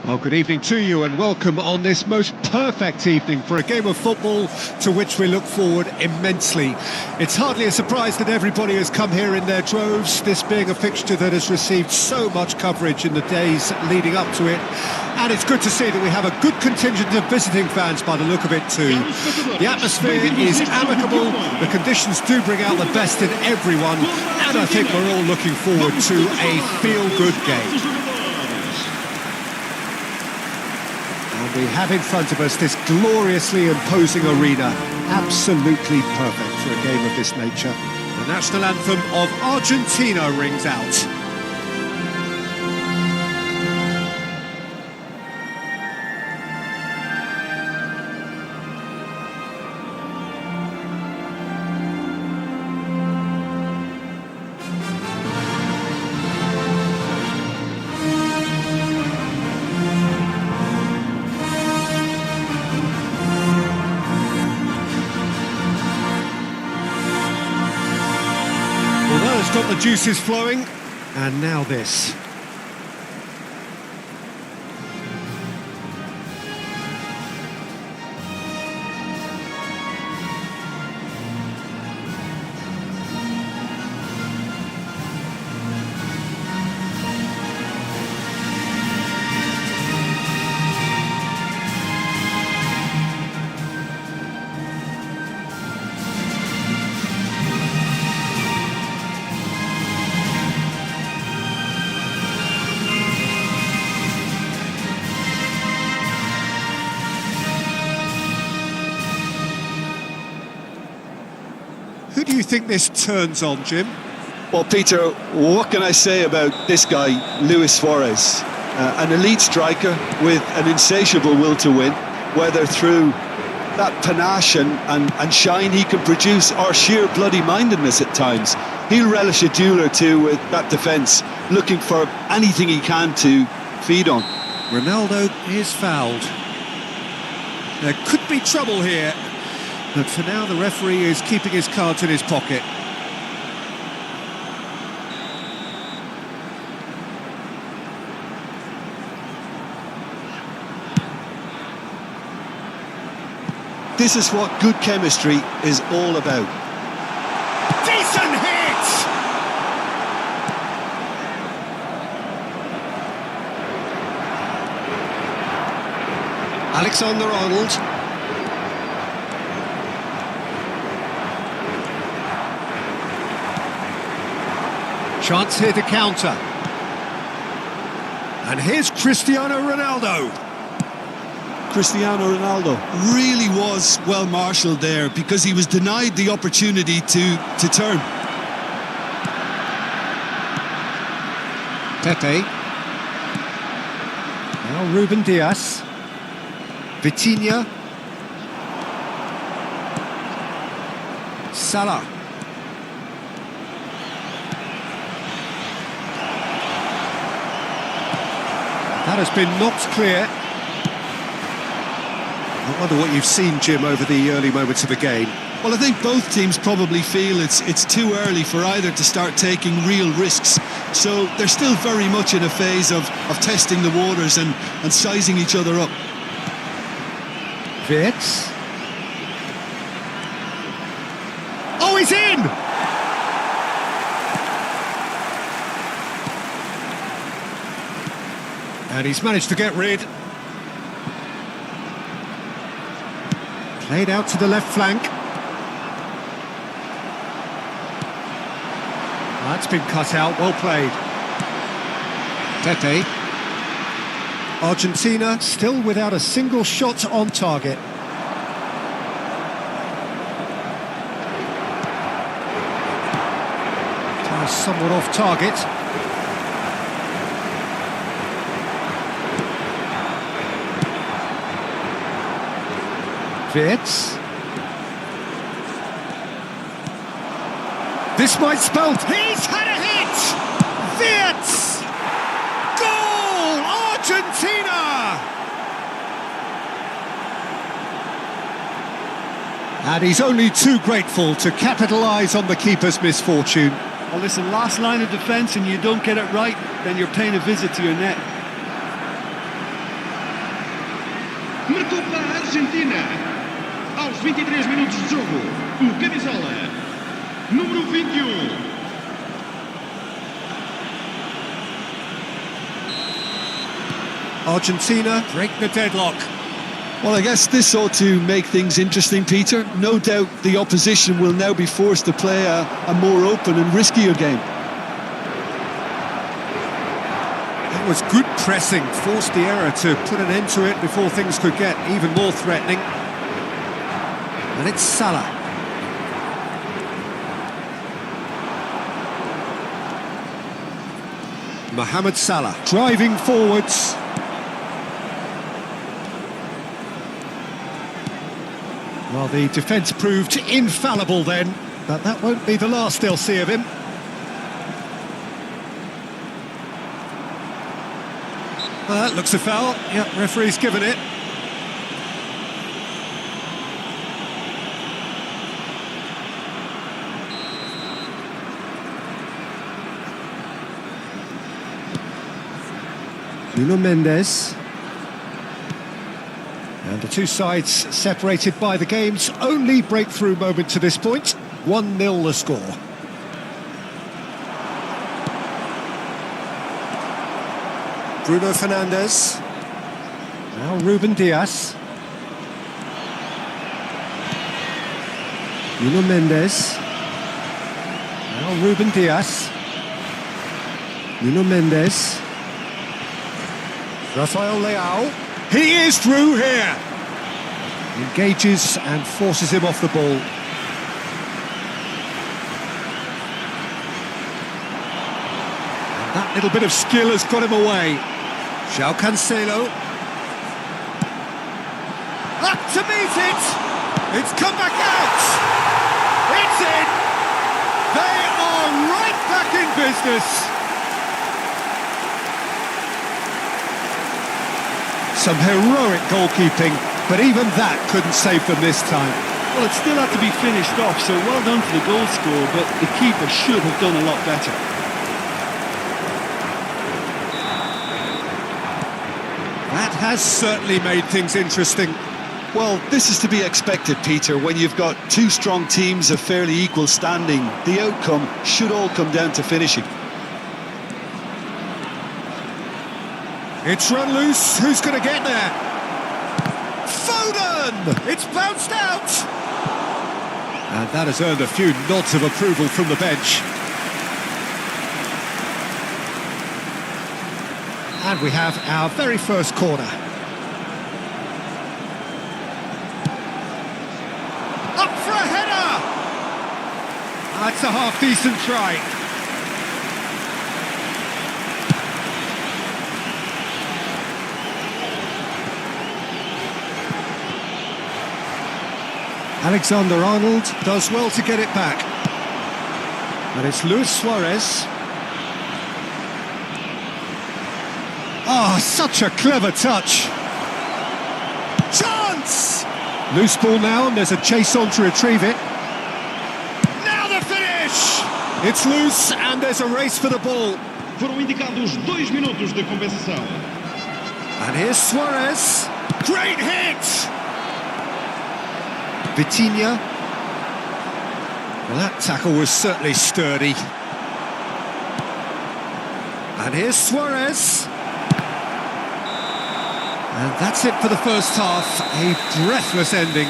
Well, good evening to you and welcome on this most perfect evening for a game of football to which we look forward immensely. It's hardly a surprise that everybody has come here in their droves, this being a fixture that has received so much coverage in the days leading up to it. And it's good to see that we have a good contingent of visiting fans by the look of it too. The atmosphere is amicable, the conditions do bring out the best in everyone, and I think we're all looking forward to a feel-good game. We have in front of us this gloriously imposing arena, absolutely perfect for a game of this nature. The national anthem of Argentina rings out. Well, it's got the juices flowing, and now this. Who do you think this turns on, Jim? Well, Peter, what can I say about this guy, Luis Suarez? An elite striker with an insatiable will to win, whether through that panache and shine he can produce, or sheer bloody-mindedness at times. He'll relish a duel or two with that defence, looking for anything he can to feed on. Ronaldo is fouled. There could be trouble here, but for now the referee is keeping his cards in his pocket. This is what good chemistry is all about. Decent hit! Alexander-Arnold. Chance here to counter. And here's Cristiano Ronaldo. Cristiano Ronaldo really was well marshalled there because he was denied the opportunity to turn. Pepe. Now Ruben Diaz. Vitinha. Salah. That has been knocked clear. I wonder what you've seen, Jim, over the early moments of the game. Well, I think both teams probably feel it's too early for either to start taking real risks. So they're still very much in a phase of testing the waters and sizing each other up. Wirtz. Oh, he's in! And he's managed to get rid. Played out to the left flank. That's been cut out, well played. Pepe. Argentina still without a single shot on target. Somewhat off target. Wirtz. This might spell... He's had a hit! Wirtz! Goal! Argentina! And he's only too grateful to capitalise on the keeper's misfortune. Well, listen, last line of defence and you don't get it right, then you're paying a visit to your net. Marcou para a Argentina. Aos 23 minutos de jogo, o camisola número 21. Argentina break the deadlock. Well, I guess this ought to make things interesting, Peter. No doubt the opposition will now be forced to play a more open and riskier game. It was good pressing, forced the error to put an end to it before things could get even more threatening. And it's Salah. Mohamed Salah driving forwards. Well, the defence proved infallible then, but that won't be the last they'll see of him. That looks a foul. Yep, referee's given it. Nuno Mendes. And the two sides separated by the game's only breakthrough moment to this point. 1-0 the score. Bruno Fernandes. Now Ruben Dias. Nuno Mendes. Now Ruben Dias. Nuno Mendes. Rafael Leao. He is through here. Engages and forces him off the ball. And that little bit of skill has got him away. João Cancelo. Up to meet it. It's come back out. It's in. They are right back in business. Some heroic goalkeeping, but even that couldn't save them this time. Well, it still had to be finished off, so well done for the goal score, but the keeper should have done a lot better. That has certainly made things interesting. Well, this is to be expected, Peter. When you've got two strong teams of fairly equal standing, the outcome should all come down to finishing. It's run loose. Who's going to get there? Foden! It's bounced out! And that has earned a few nods of approval from the bench. And we have our very first corner. Up for a header! That's a half-decent try. Alexander-Arnold does well to get it back. And it's Luis Suarez. Oh, such a clever touch. Chance! Loose ball now, and there's a chase on to retrieve it. Now the finish! It's loose, and there's a race for the ball. Foram indicados 2 minutos de compensação. And here's Suarez. Great hit! Vitinha. Well, that tackle was certainly sturdy. And here's Suarez. And that's it for the first half. A breathless ending.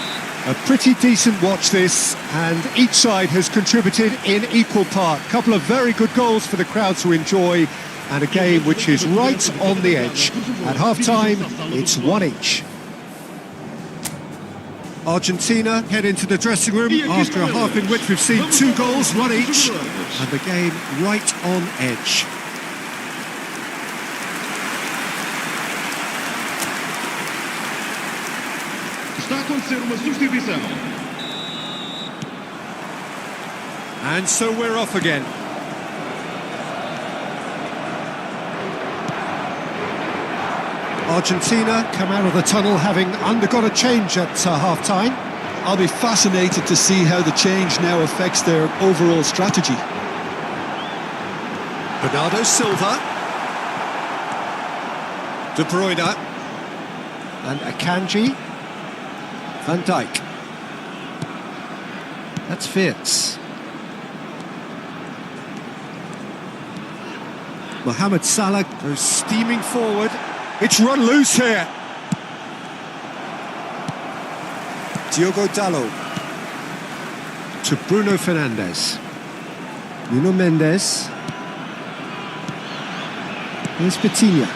A pretty decent watch this, and each side has contributed in equal part. A couple of very good goals for the crowd to enjoy, and a game which is right on the edge. At half-time, it's 1 each. Argentina head into the dressing room after a half in which we've seen 2 goals, 1 each, and the game right on edge. Está a acontecer uma substituição. And so we're off again. Argentina come out of the tunnel having undergone a change at half-time. I'll be fascinated to see how the change now affects their overall strategy. Bernardo Silva. De Bruyne. And Akanji. Van Dijk. That's Fierce. Mohamed Salah goes steaming forward. It's run loose here. Diogo Dalot. To Bruno Fernandes. Nuno Mendes. Here's Vitinha.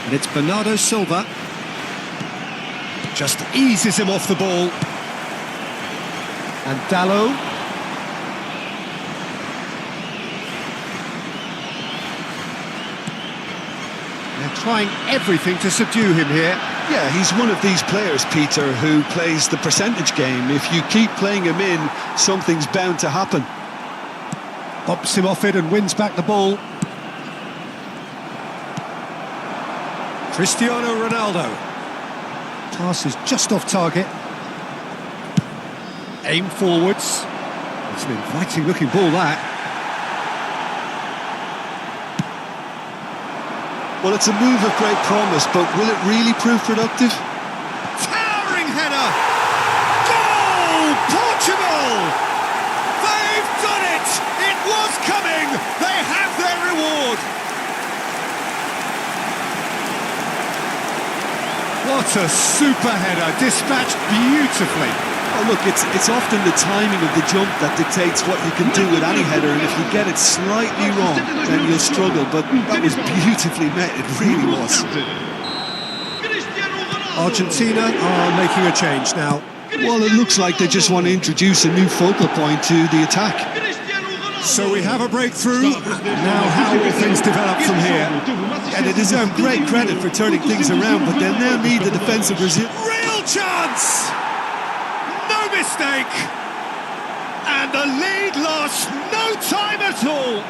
And it's Bernardo Silva. Just eases him off the ball. And Dalot. They're trying everything to subdue him here. Yeah, he's one of these players, Peter, who plays the percentage game. If you keep playing him in, something's bound to happen. Bumps him off it and wins back the ball. Cristiano Ronaldo. Pass is just off target. Aim forwards. It's an inviting looking ball, that. Well, it's a move of great promise, but will it really prove productive? Towering header! Goal! Portugal! They've done it! It was coming! They have their reward! What a super header, dispatched beautifully. Oh, look, it's often the timing of the jump that dictates what you can do with any header, and if you get it slightly wrong, then you'll struggle, but that was beautifully met, it really was. Argentina are making a change now. Well, it looks like they just want to introduce a new focal point to the attack. So we have a breakthrough. Now how will things develop from here? And they deserve great credit for turning things around, but they'll now need the defensive resilience. Real chance! No mistake! And the lead lost no time at all!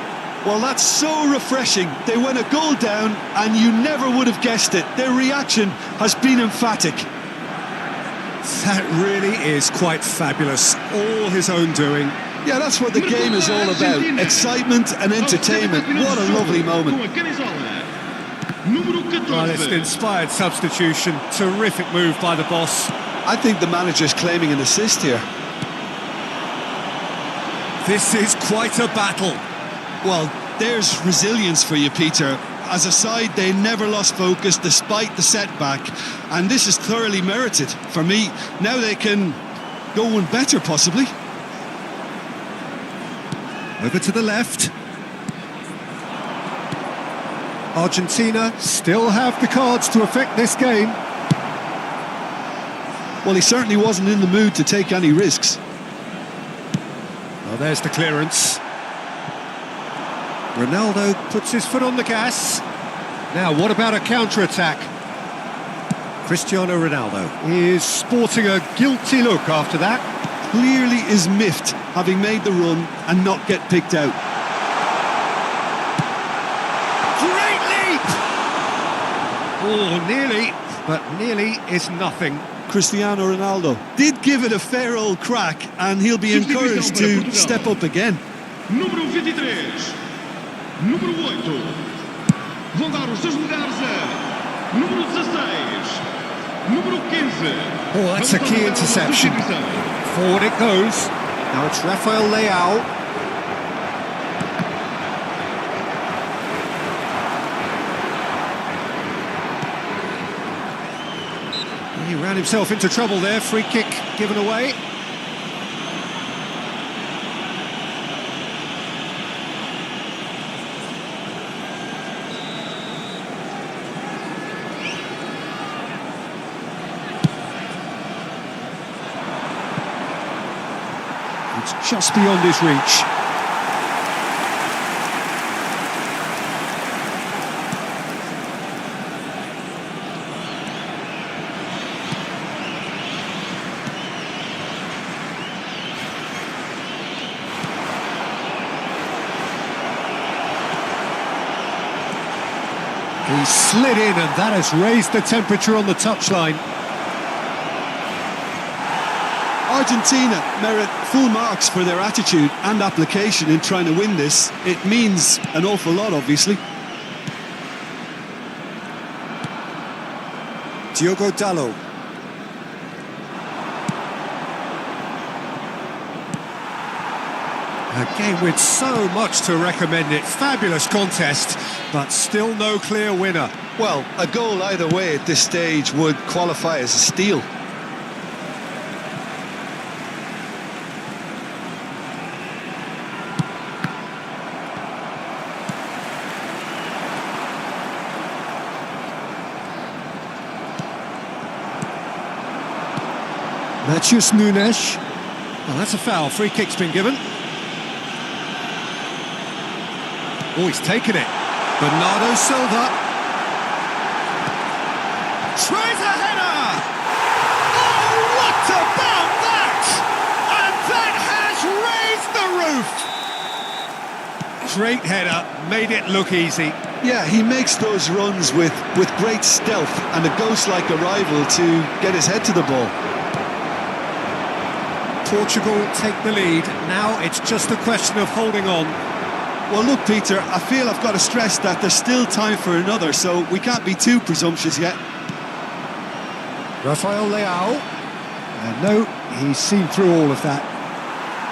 Well, that's so refreshing. They went a goal down and you never would have guessed it. Their reaction has been emphatic. That really is quite fabulous. All his own doing. Yeah, that's what the game is all about. Excitement and entertainment. What a lovely moment. Well, it's an inspired substitution. Terrific move by the boss. I think the manager's claiming an assist here. This is quite a battle. Well, there's resilience for you, Peter. As a side, they never lost focus despite the setback, and this is thoroughly merited. For me, now they can go one better, possibly. Over to the left. Argentina still have the cards to affect this game. Well, he certainly wasn't in the mood to take any risks. Well, there's the clearance. Ronaldo puts his foot on the gas. Now, what about a counter-attack? Cristiano Ronaldo is sporting a guilty look after that. Clearly is miffed, having made the run and not get picked out. Great leap! Oh, nearly, but nearly is nothing. Cristiano Ronaldo did give it a fair old crack, and he'll be encouraged to step up again. Número 23. Número 8. Vão dar os seus lugares a número 16. Número 15. Oh, that's a key interception. Forward it goes. Now it's Rafael Leao. He ran himself into trouble there. Free kick given away. It's just beyond his reach. He slid in, and that has raised the temperature on the touchline. Argentina merit full marks for their attitude and application in trying to win this. It means an awful lot, obviously. Diogo Dalot. A game with so much to recommend it. Fabulous contest, but still no clear winner. Well, a goal either way at this stage would qualify as a steal. Matheus Nunes. Well, that's a foul. Free kick's been given. Oh, he's taken it. Bernardo Silva. Tries a header! Oh, what about that? And that has raised the roof! Great header, made it look easy. Yeah, he makes those runs with great stealth and a ghost-like arrival to get his head to the ball. Portugal take the lead. Now it's just a question of holding on. Well, look, Peter, I feel I've got to stress that there's still time for another, so we can't be too presumptuous yet. Rafael Leao. No, he's seen through all of that.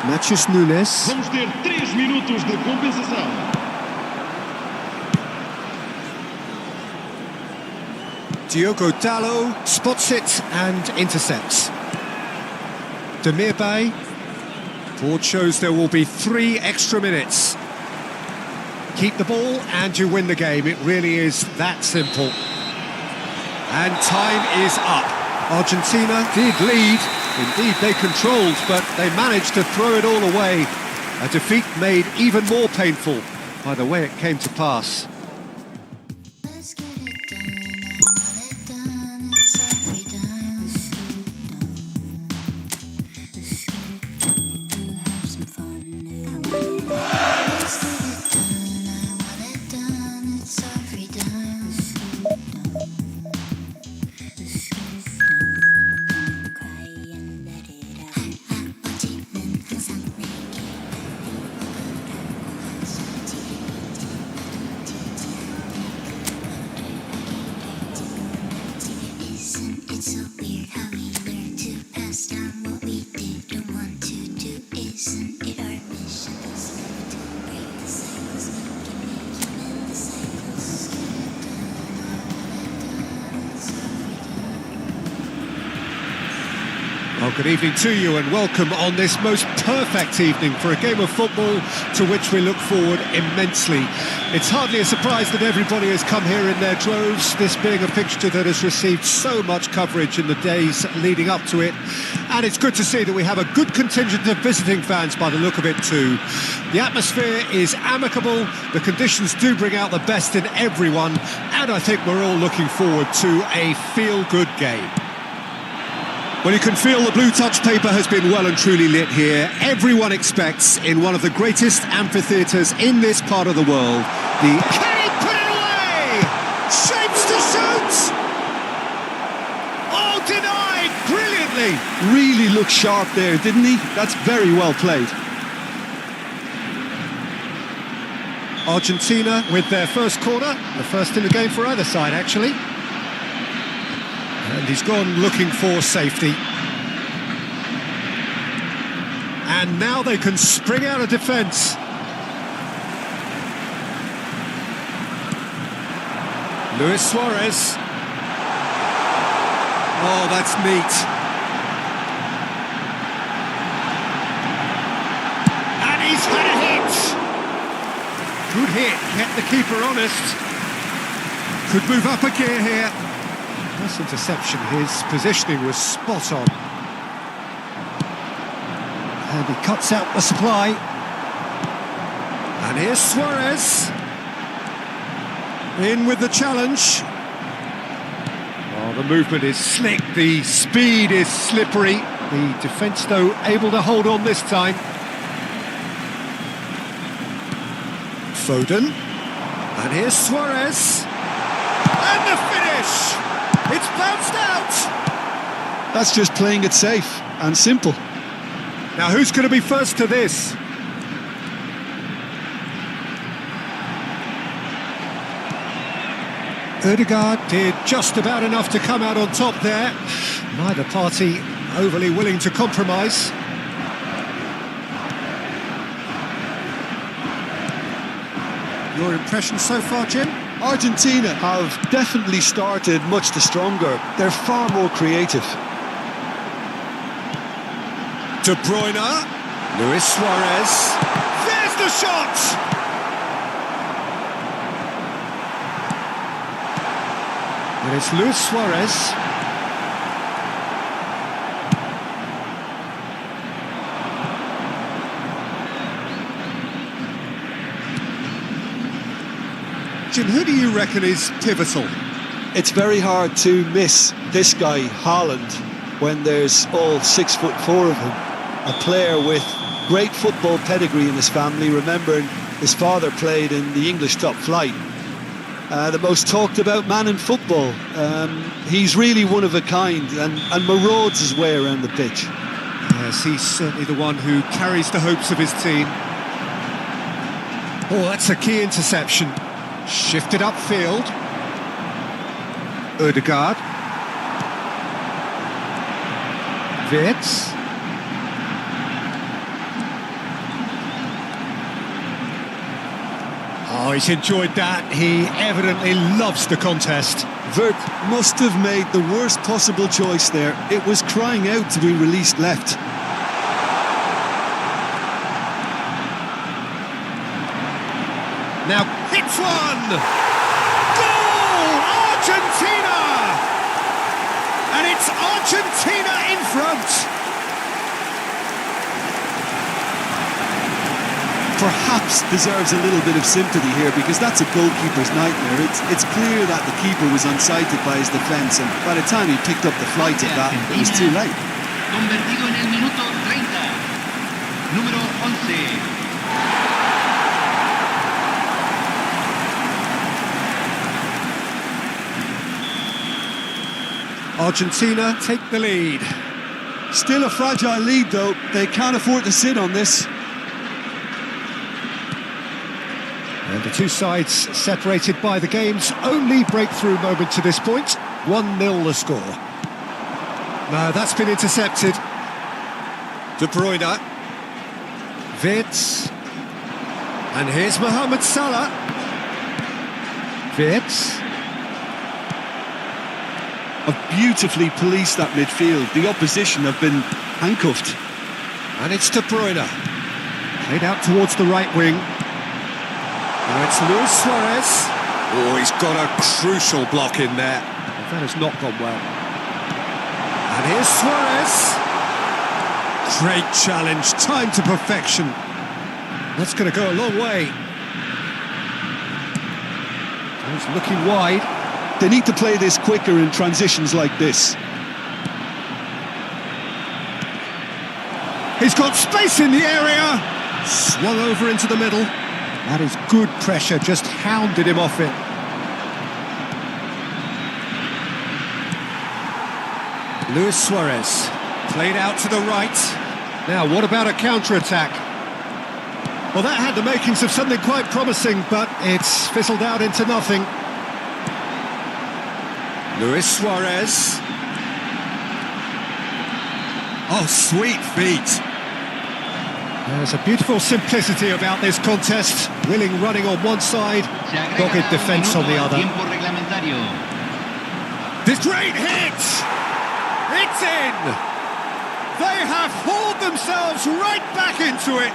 Matheus Nunes. Vamos ter 3 minutos de compensação. Diogo Dalot spots it and intercepts. Demirbay. Board shows there will be 3 extra minutes. Keep the ball and you win the game. It really is that simple. And time is up. Argentina did lead. Indeed, they controlled, but they managed to throw it all away. A defeat made even more painful by the way it came to pass. Let's get it done. I want it done. It's every done. Let's get it done. Have some fun. Let's get it done. I want it done. It's every done. Let's get it done. Cry and let it out. 멋지는 항상 내게 Isn't it so weird how we learn to pass down what we didn't want to do? Isn't it our mission? It's never to break the cycles, making it human, the cycles. Get it done, I want it done, it's every done. Well, good evening to you and welcome on this most perfect evening for a game of football to which we look forward immensely. It's hardly a surprise that everybody has come here in their droves, this being a fixture that has received so much coverage in the days leading up to it. And it's good to see that we have a good contingent of visiting fans by the look of it too. The atmosphere is amicable, the conditions do bring out the best in everyone, and I think we're all looking forward to a feel-good game. Well, you can feel the blue touch paper has been well and truly lit here. Everyone expects, in one of the greatest amphitheatres in this part of the world, the... Can he put it away? Shapes to shoot! Oh, denied brilliantly! Really looked sharp there, didn't he? That's very well played. Argentina with their first corner, the first in the game for either side, actually. And he's gone looking for safety. And now they can spring out of defence. Luis Suarez. Oh, that's neat. And he's had a hit. Good hit, kept the keeper honest. Could move up a gear here. Nice interception, his positioning was spot on. And he cuts out the supply. And here's Suarez. In with the challenge. Oh, the movement is slick, the speed is slippery. The defence, though, able to hold on this time. Foden. And here's Suarez. And the finish! It's bounced out! That's just playing it safe and simple. Now who's going to be first to this? Ødegaard did just about enough to come out on top there. Neither party overly willing to compromise. Your impression so far, Jim? Argentina have definitely started much the stronger. They're far more creative. De Bruyne, Luis Suarez. There's the shot! And it's Luis Suarez. Jim, who do you reckon is pivotal? It's very hard to miss this guy, Haaland, when there's all 6'4" of him. A player with great football pedigree in his family, remembering his father played in the English top flight. The most talked about man in football. He's really one of a kind and marauds his way around the pitch. Yes, he's certainly the one who carries the hopes of his team. Oh, that's a key interception. Shifted upfield. Ødegaard. Wirtz. Oh, he's enjoyed that. He evidently loves the contest. Wirtz must have made the worst possible choice there. It was crying out to be released left. Now hits one! Goal! Argentina! And it's Argentina in front! Perhaps deserves a little bit of sympathy here, because that's a goalkeeper's nightmare. It's clear that the keeper was unsighted by his defence, and by the time he picked up the flight of that, it was too late. Convertido en el minuto 30. Número 11. Argentina take the lead. Still a fragile lead, though. They can't afford to sit on this. And the two sides separated by the game's only breakthrough moment to this point. 1-0 the score. Now that's been intercepted. De Bruyne. Wirtz. And here's Mohamed Salah. Wirtz. Have beautifully policed that midfield. The opposition have been handcuffed. And it's De Bruyne. Played out towards the right wing. Now it's Luis Suarez. Oh, he's got a crucial block in there. That has not gone well. And here's Suarez. Great challenge, time to perfection. That's going to go a long way. He's looking wide. They need to play this quicker in transitions like this. He's got space in the area. Swung over into the middle. That is good pressure, just hounded him off it. Luis Suarez, played out to the right. Now, what about a counter-attack? Well, that had the makings of something quite promising, but it's fizzled out into nothing. Luis Suarez. Oh, sweet feet. There's a beautiful simplicity about this contest. Willing running on one side, dogged defence on the other. This great hit! It's in! They have hauled themselves right back into it.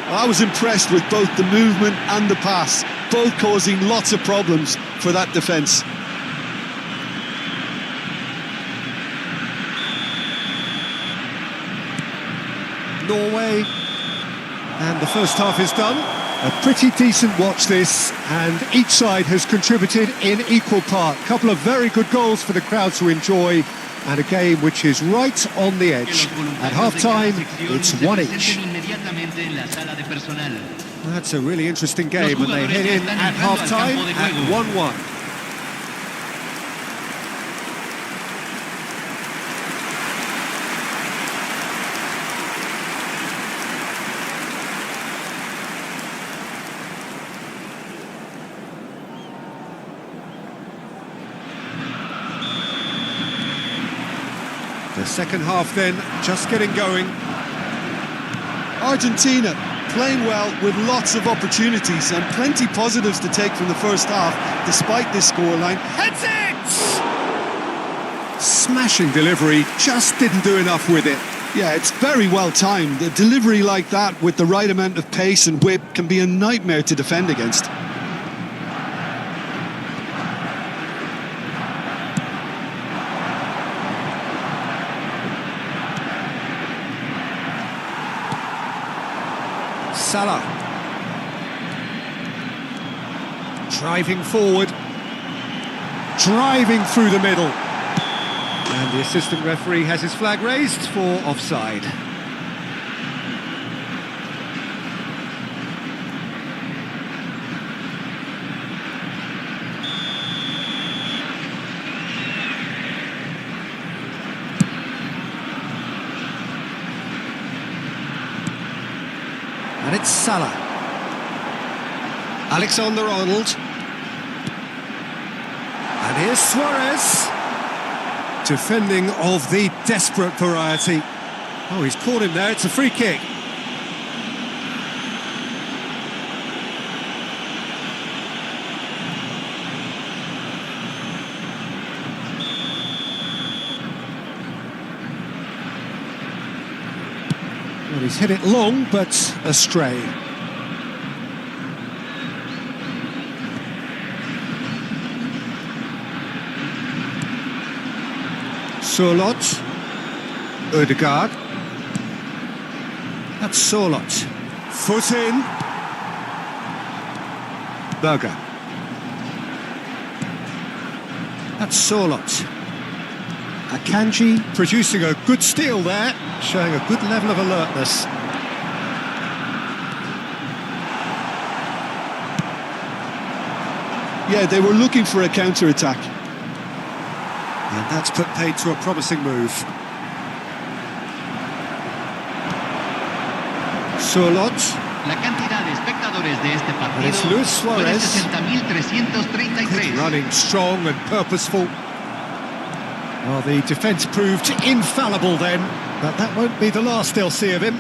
I was impressed with both the movement and the pass, both causing lots of problems for that defence. Norway, and the first half is done. A pretty decent watch this, and each side has contributed in equal part. A couple of very good goals for the crowd to enjoy, and a game which is right on the edge. At half-time, it's 1 each. That's a really interesting game, and they head in at half-time at 1-1. Second half then, just getting going. Argentina playing well with lots of opportunities and plenty positives to take from the first half, despite this scoreline. Heads it! Smashing delivery, just didn't do enough with it. Yeah, it's very well timed. A delivery like that with the right amount of pace and whip can be a nightmare to defend against. Salah. Driving forward. Driving through the middle. And the assistant referee has his flag raised for offside. And it's Salah. Alexander-Arnold. And here's Suarez. Defending of the desperate variety. Oh, he's caught him there, it's a free kick. Well, he's hit it long, but astray. Sorloth, Ødegaard. That's Sorloth. Foot in. Berger. That's Sorloth. Akanji producing a good steal there, showing a good level of alertness. Yeah, they were looking for a counter-attack. And that's put paid to a promising move. Sorloth. La cantidad de espectadores de este And it's partido Luis fue de Suarez. 60.333. Running strong and purposeful. Well, the defence proved infallible then, but that won't be the last they'll see of him.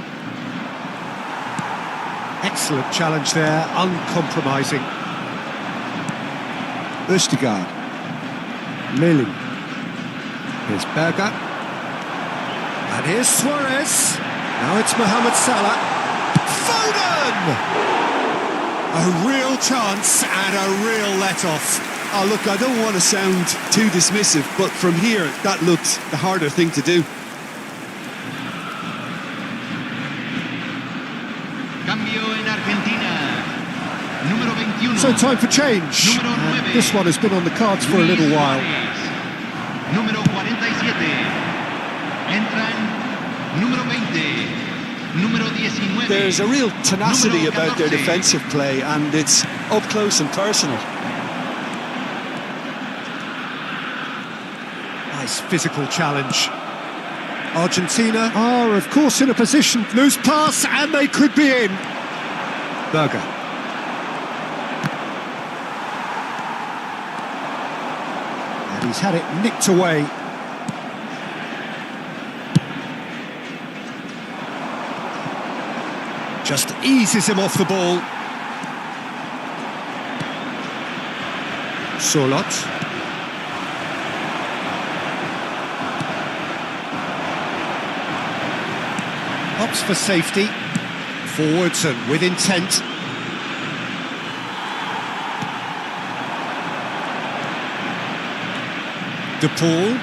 Excellent challenge there, uncompromising. Ødegaard. Lilling. Here's Berger. And here's Suarez. Now it's Mohamed Salah. Foden! A real chance and a real let-off. Oh, look, I don't want to sound too dismissive, but from here, that looked the harder thing to do. Cambio en Argentina. Número 21. So time for change. Número And 9. this one has been on the cards for a little while. Número 47. Entran número 20. Número 19. There's a real tenacity Número about their 14. defensive play, and it's up close and personal. Nice physical challenge. Argentina are, of course, in a position. Loose pass, and they could be in. Berger. And he's had it nicked away. Just eases him off the ball. Sorloth. Opts for safety. Forwards and with intent. De Paul.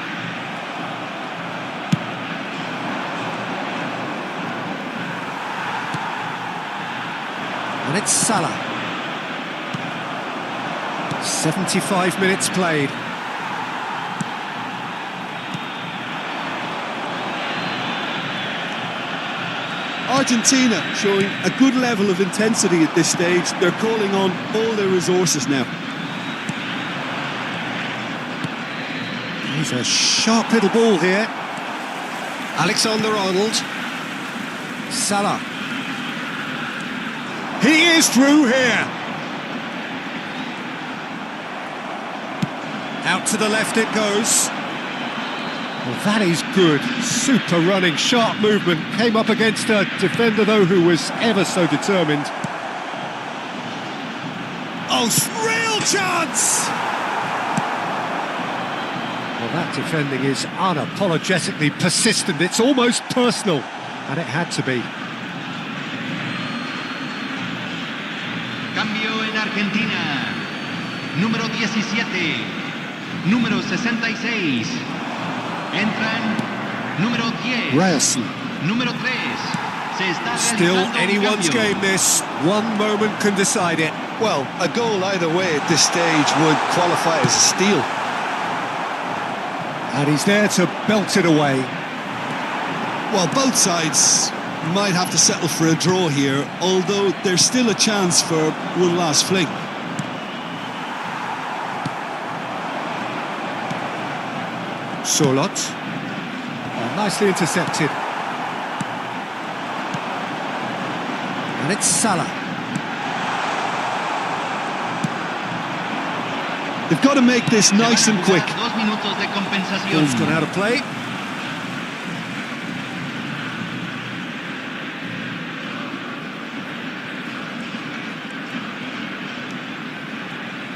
And it's Salah. 75 minutes played. Argentina showing a good level of intensity at this stage. They're calling on all their resources now. He's a sharp little ball here. Alexander-Arnold. Salah. He is through here. Out to the left it goes. Well, that is good. Super running, sharp movement. Came up against a defender, though, who was ever so determined. Oh, real chance! Well, that defending is unapologetically persistent. It's almost personal, and it had to be. Cambio en Argentina. Número 17. Número 66. Entran número 10. Ryerson. Número 3. Se está Still realizando un anyone's cambio. game, this. One moment can decide it. Well, a goal either way at this stage would qualify as a steal. And he's there to belt it away. Well, both sides might have to settle for a draw here, although there's still a chance for one last fling. Surlot. Nicely intercepted. And it's Salah. They've got to make this nice and quick. 2 minutos de compensación. Ball's gone out of play.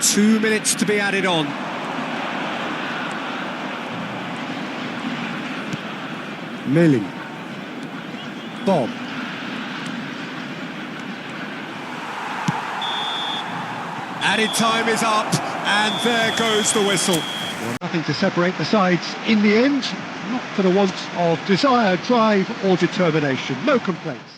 Two minutes to be added on. Milling. Bob. Added time is up, and there goes the whistle. Well, nothing to separate the sides in the end, not for the want of desire, drive or determination. No complaints.